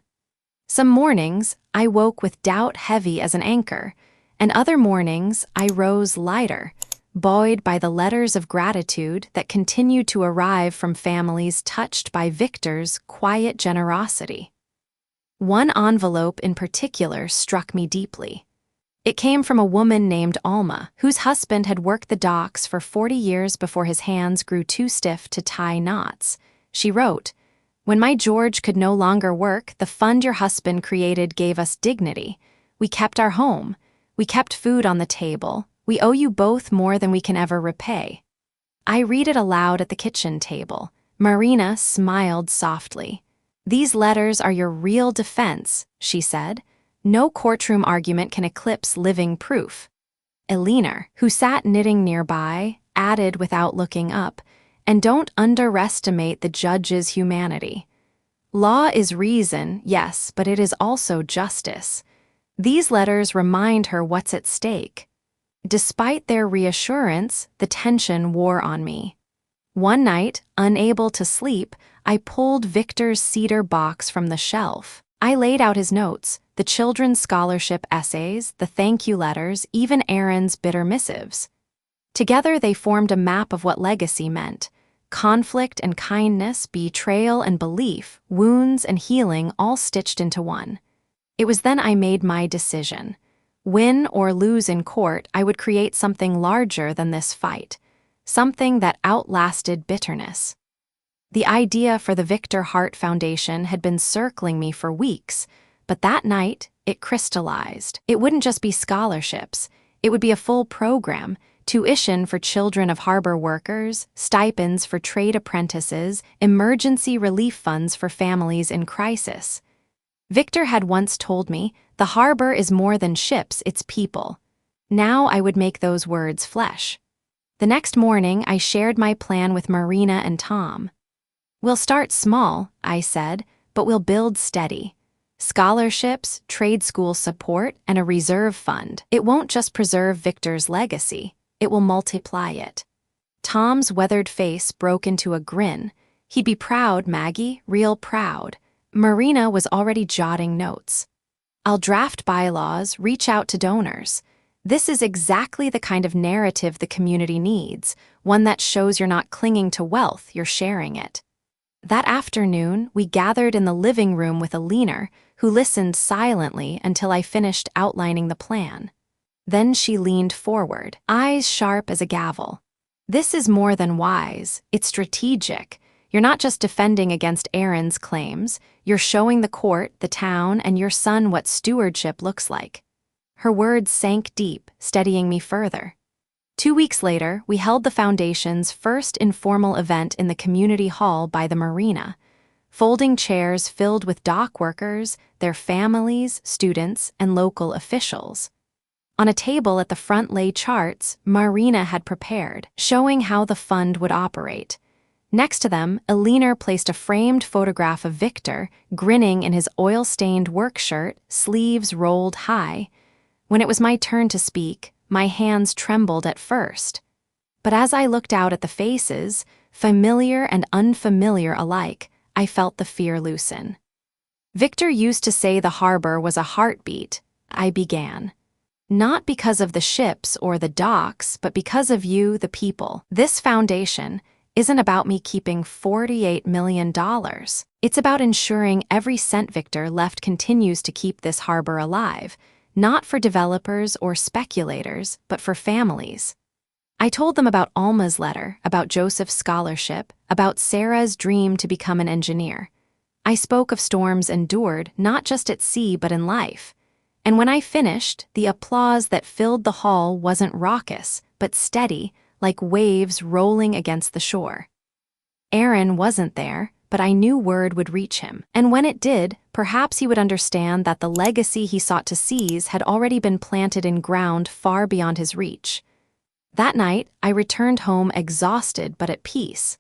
Some mornings, I woke with doubt heavy as an anchor, and other mornings I rose lighter, buoyed by the letters of gratitude that continued to arrive from families touched by Victor's quiet generosity. One envelope in particular struck me deeply. It came from a woman named Alma, whose husband had worked the docks for 40 years before his hands grew too stiff to tie knots. She wrote, "When my George could no longer work, the fund your husband created gave us dignity. We kept our home. We kept food on the table. We owe you both more than we can ever repay." I read it aloud at the kitchen table. Marina smiled softly. "These letters are your real defense," she said. "No courtroom argument can eclipse living proof." Elinor, who sat knitting nearby, added without looking up, "And don't underestimate the judge's humanity. Law is reason, yes, but it is also justice." These letters remind her what's at stake. Despite their reassurance, the tension wore on me. One night, unable to sleep, I pulled Victor's cedar box from the shelf. I laid out his notes, the children's scholarship essays, the thank you letters, even Aaron's bitter missives. Together they formed a map of what legacy meant. Conflict and kindness, betrayal and belief, wounds and healing all stitched into one. It was then I made my decision. Win or lose in court, I would create something larger than this fight, something that outlasted bitterness. The idea for the Victor Hart Foundation had been circling me for weeks, but that night it crystallized. It wouldn't just be scholarships, it would be a full program. Tuition for children of harbor workers, stipends for trade apprentices, emergency relief funds for families in crisis. Victor had once told me, "The harbor is more than ships, it's people." Now I would make those words flesh. The next morning, I shared my plan with Marina and Tom. "We'll start small," I said, "but we'll build steady. Scholarships, trade school support, and a reserve fund. It won't just preserve Victor's legacy. It will multiply it." Tom's weathered face broke into a grin. "He'd be proud, Maggie, real proud." Marina was already jotting notes. "I'll draft bylaws, reach out to donors. This is exactly the kind of narrative the community needs, one that shows you're not clinging to wealth, you're sharing it." That afternoon, we gathered in the living room with Elinor, who listened silently until I finished outlining the plan. Then she leaned forward, eyes sharp as a gavel. "This is more than wise, it's strategic. You're not just defending against Aaron's claims, you're showing the court, the town, and your son what stewardship looks like." Her words sank deep, steadying me further. 2 weeks later, we held the foundation's first informal event in the community hall by the marina. Folding chairs filled with dock workers, their families, students, and local officials. On a table at the front lay charts Marina had prepared, showing how the fund would operate. Next to them, Elinor placed a framed photograph of Victor, grinning in his oil-stained work shirt, sleeves rolled high. When it was my turn to speak, my hands trembled at first. But as I looked out at the faces, familiar and unfamiliar alike, I felt the fear loosen. "Victor used to say the harbor was a heartbeat," I began. "Not because of the ships or the docks, but because of you, the people. This foundation isn't about me keeping $48 million. It's about ensuring every cent Victor left continues to keep this harbor alive, not for developers or speculators, but for families." I told them about Alma's letter, about Joseph's scholarship, about Sarah's dream to become an engineer. I spoke of storms endured, not just at sea but in life. And when I finished, the applause that filled the hall wasn't raucous, but steady, like waves rolling against the shore. Aaron wasn't there, but I knew word would reach him. And when it did, perhaps he would understand that the legacy he sought to seize had already been planted in ground far beyond his reach. That night, I returned home exhausted but at peace.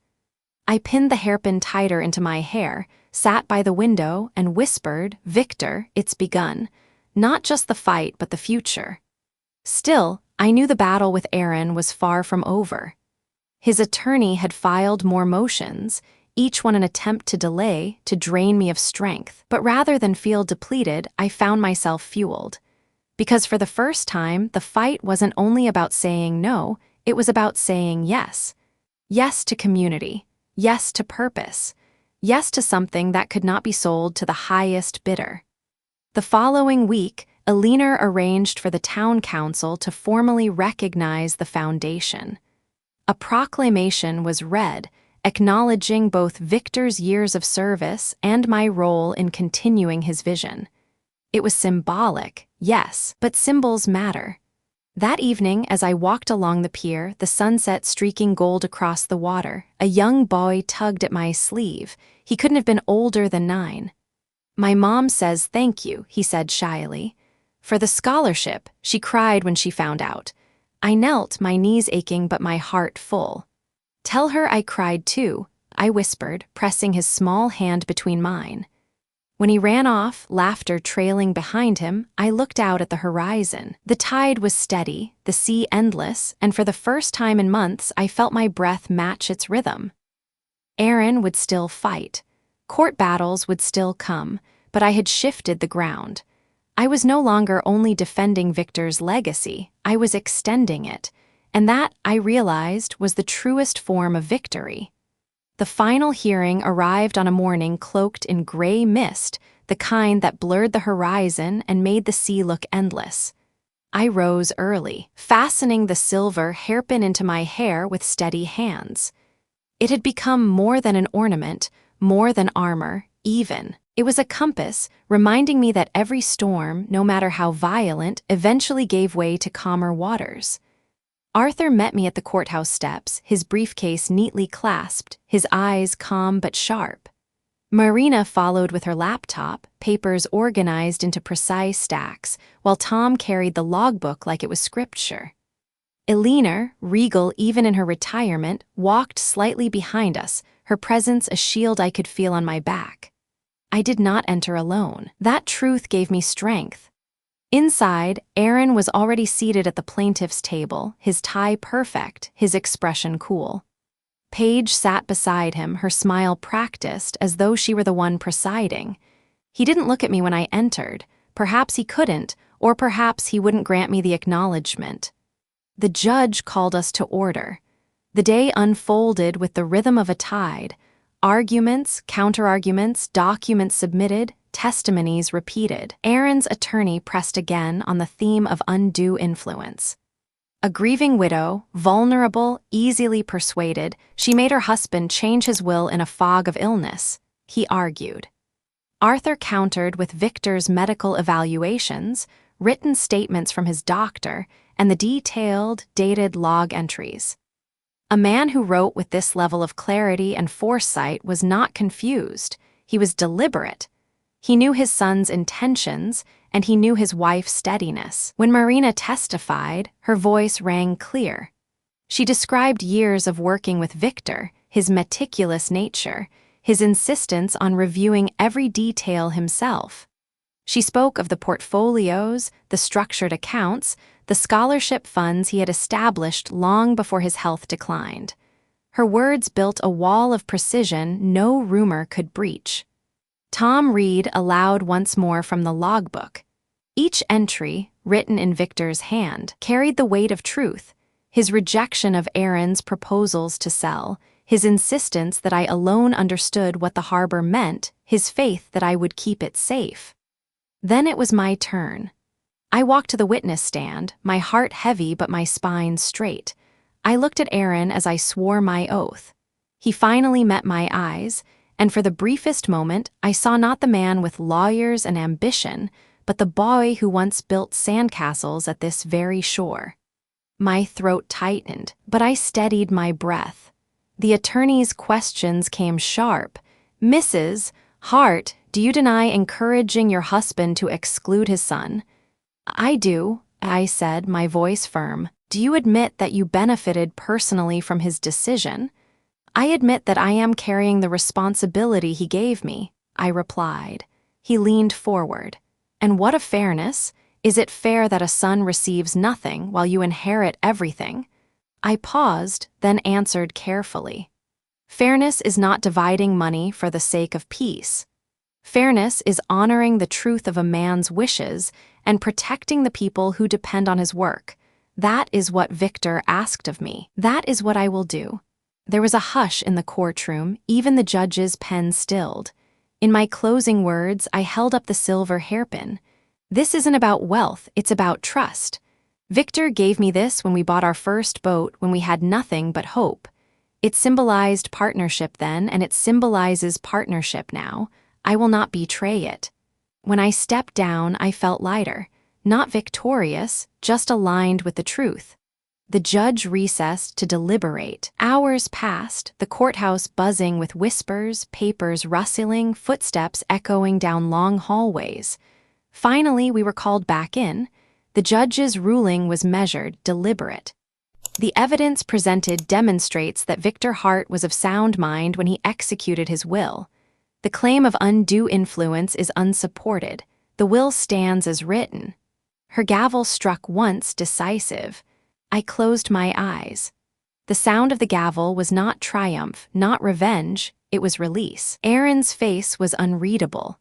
I pinned the hairpin tighter into my hair, sat by the window, and whispered, "Victor, it's begun." not just the fight but the future. Still, I knew the battle with Aaron was far from over. His attorney had filed more motions, each one an attempt to delay, to drain me of strength. But rather than feel depleted, I found myself fueled. Because for the first time, the fight wasn't only about saying no, it was about saying yes. Yes to community. Yes to purpose. Yes to something that could not be sold to the highest bidder. The following week, Elinor arranged for the town council to formally recognize the foundation. A proclamation was read, acknowledging both Victor's years of service and my role in continuing his vision. It was symbolic, yes, but symbols matter. That evening, as I walked along the pier, the sunset streaking gold across the water, a young boy tugged at my sleeve. He couldn't have been older than 9. "My mom says thank you," he said shyly. "For the scholarship," she cried when she found out. I knelt, my knees aching but my heart full. "Tell her I cried too," I whispered, pressing his small hand between mine. When he ran off, laughter trailing behind him, I looked out at the horizon. The tide was steady, the sea endless, and for the first time in months I felt my breath match its rhythm. Aaron would still fight. Court battles would still come, but I had shifted the ground. I was no longer only defending Victor's legacy, I was extending it, and that, I realized, was the truest form of victory. The final hearing arrived on a morning cloaked in gray mist, the kind that blurred the horizon and made the sea look endless. I rose early, fastening the silver hairpin into my hair with steady hands. It had become more than an ornament, more than armor, even. It was a compass, reminding me that every storm, no matter how violent, eventually gave way to calmer waters. Arthur met me at the courthouse steps, his briefcase neatly clasped, his eyes calm but sharp. Marina followed with her laptop, papers organized into precise stacks, while Tom carried the logbook like it was scripture. Elinor, regal even in her retirement, walked slightly behind us, her presence a shield I could feel on my back. I did not enter alone. That truth gave me strength. Inside, Aaron was already seated at the plaintiff's table, his tie perfect, his expression cool. Paige sat beside him, her smile practiced, as though she were the one presiding. He didn't look at me when I entered. Perhaps he couldn't, or perhaps he wouldn't grant me the acknowledgement. The judge called us to order. The day unfolded with the rhythm of a tide. Arguments, counterarguments, documents submitted, testimonies repeated. Aaron's attorney pressed again on the theme of undue influence. A grieving widow, vulnerable, easily persuaded, she made her husband change his will in a fog of illness, he argued. Arthur countered with Victor's medical evaluations, written statements from his doctor, and the detailed, dated log entries. A man who wrote with this level of clarity and foresight was not confused. He was deliberate. He knew his son's intentions, and he knew his wife's steadiness. When Marina testified, her voice rang clear. She described years of working with Victor, his meticulous nature, his insistence on reviewing every detail himself. She spoke of the portfolios, the structured accounts, the scholarship funds he had established long before his health declined. Her words built a wall of precision no rumor could breach. Tom read aloud once more from the logbook. Each entry, written in Victor's hand, carried the weight of truth, his rejection of Aaron's proposals to sell, his insistence that I alone understood what the harbor meant, his faith that I would keep it safe. Then it was my turn. I walked to the witness stand, my heart heavy but my spine straight. I looked at Aaron as I swore my oath. He finally met my eyes, and for the briefest moment, I saw not the man with lawyers and ambition, but the boy who once built sandcastles at this very shore. My throat tightened, but I steadied my breath. The attorney's questions came sharp. "Mrs. Hart, do you deny encouraging your husband to exclude his son?" "I do," I said, my voice firm. "Do you admit that you benefited personally from his decision?" "I admit that I am carrying the responsibility he gave me," I replied. He leaned forward. And what of fairness? Is it fair that a son receives nothing while you inherit everything? I paused, then answered carefully. Fairness is not dividing money for the sake of peace. Fairness is honoring the truth of a man's wishes and protecting the people who depend on his work. That is what Victor asked of me. That is what I will do. There was a hush in the courtroom, even the judge's pen stilled. In my closing words, I held up the silver hairpin. This isn't about wealth, it's about trust. Victor gave me this when we bought our first boat when we had nothing but hope. It symbolized partnership then, and it symbolizes partnership now. I will not betray it. When I stepped down, I felt lighter. Not victorious, just aligned with the truth. The judge recessed to deliberate. Hours passed, the courthouse buzzing with whispers, papers rustling, footsteps echoing down long hallways. Finally, we were called back in. The judge's ruling was measured, deliberate. The evidence presented demonstrates that Victor Hart was of sound mind when he executed his will. The claim of undue influence is unsupported. The will stands as written. Her gavel struck once, decisive. I closed my eyes. The sound of the gavel was not triumph, not revenge, it was release. Aaron's face was unreadable.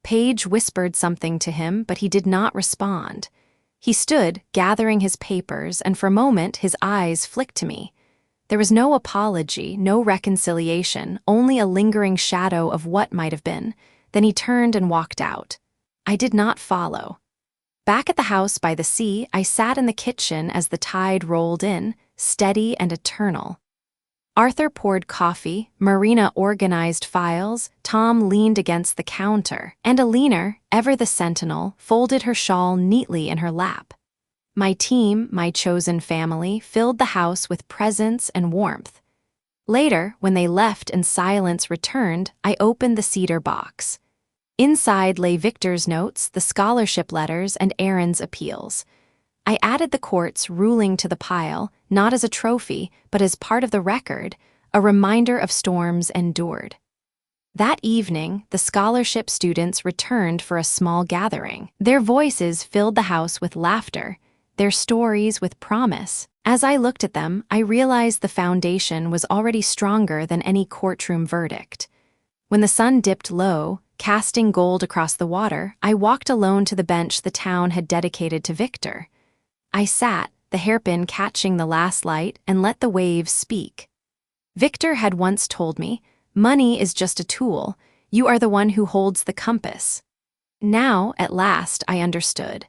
Paige whispered something to him, but he did not respond. He stood, gathering his papers, and for a moment his eyes flicked to me. There was no apology, no reconciliation, only a lingering shadow of what might have been. Then he turned and walked out. I did not follow. Back at the house by the sea, I sat in the kitchen as the tide rolled in, steady and eternal. Arthur poured coffee, Marina organized files, Tom leaned against the counter, and Alina, ever the sentinel, folded her shawl neatly in her lap. My team, my chosen family, filled the house with presence and warmth. Later, when they left and silence returned, I opened the cedar box. Inside lay Victor's notes, the scholarship letters, and Aaron's appeals. I added the court's ruling to the pile, not as a trophy, but as part of the record, a reminder of storms endured. That evening, the scholarship students returned for a small gathering. Their voices filled the house with laughter, their stories with promise. As I looked at them, I realized the foundation was already stronger than any courtroom verdict. When the sun dipped low, casting gold across the water, I walked alone to the bench the town had dedicated to Victor. I sat, the hairpin catching the last light, and let the waves speak. Victor had once told me, "Money is just a tool. You are the one who holds the compass." Now, at last, I understood.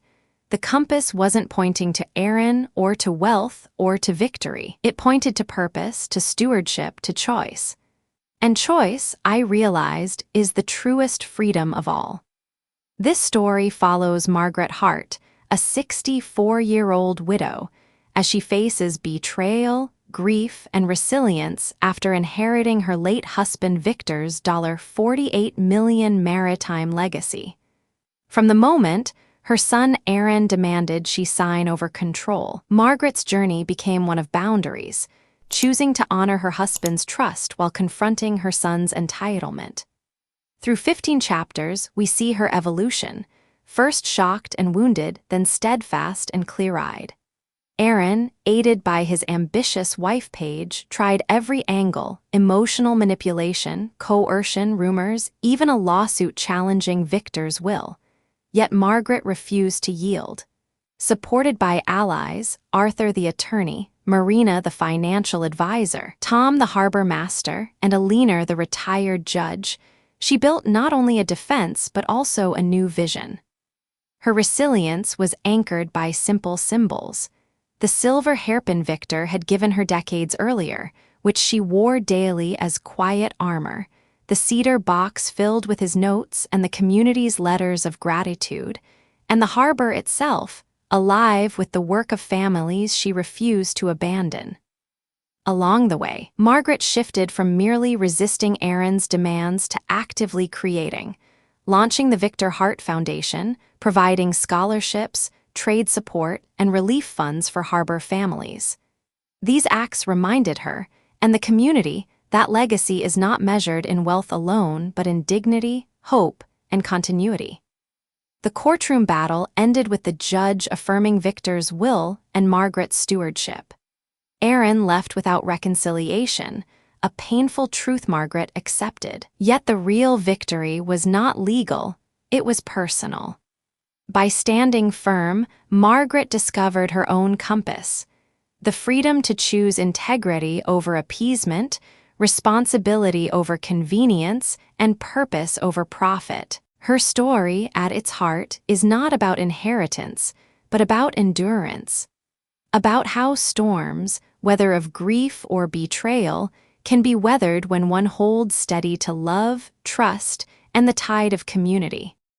The compass wasn't pointing to Aaron or to wealth or to victory. It pointed to purpose, to stewardship, to choice. And choice, I realized, is the truest freedom of all. This story follows Margaret Hart, a 64-year-old widow, as she faces betrayal, grief, and resilience after inheriting her late husband Victor's $48 million maritime legacy. From the moment her son Aaron demanded she sign over control, Margaret's journey became one of boundaries, choosing to honor her husband's trust while confronting her son's entitlement. Through 15 chapters, we see her evolution, first shocked and wounded, then steadfast and clear-eyed. Aaron, aided by his ambitious wife Paige, tried every angle: emotional manipulation, coercion, rumors, even a lawsuit challenging Victor's will. Yet Margaret refused to yield. Supported by allies, Arthur the attorney, Marina the financial advisor, Tom the harbor master, and Alina the retired judge, she built not only a defense but also a new vision. Her resilience was anchored by simple symbols. The silver hairpin Victor had given her decades earlier, which she wore daily as quiet armor, the cedar box filled with his notes and the community's letters of gratitude, and the harbor itself, alive with the work of families she refused to abandon. Along the way, Margaret shifted from merely resisting Aaron's demands to actively creating, launching the Victor Hart Foundation, providing scholarships, trade support, and relief funds for harbor families. These acts reminded her, and the community, that legacy is not measured in wealth alone but in dignity, hope, and continuity. The courtroom battle ended with the judge affirming Victor's will and Margaret's stewardship. Aaron left without reconciliation, a painful truth Margaret accepted. Yet the real victory was not legal, it was personal. By standing firm, Margaret discovered her own compass: the freedom to choose integrity over appeasement, responsibility over convenience, and purpose over profit. Her story, at its heart, is not about inheritance, but about endurance. About how storms, whether of grief or betrayal, can be weathered when one holds steady to love, trust, and the tide of community.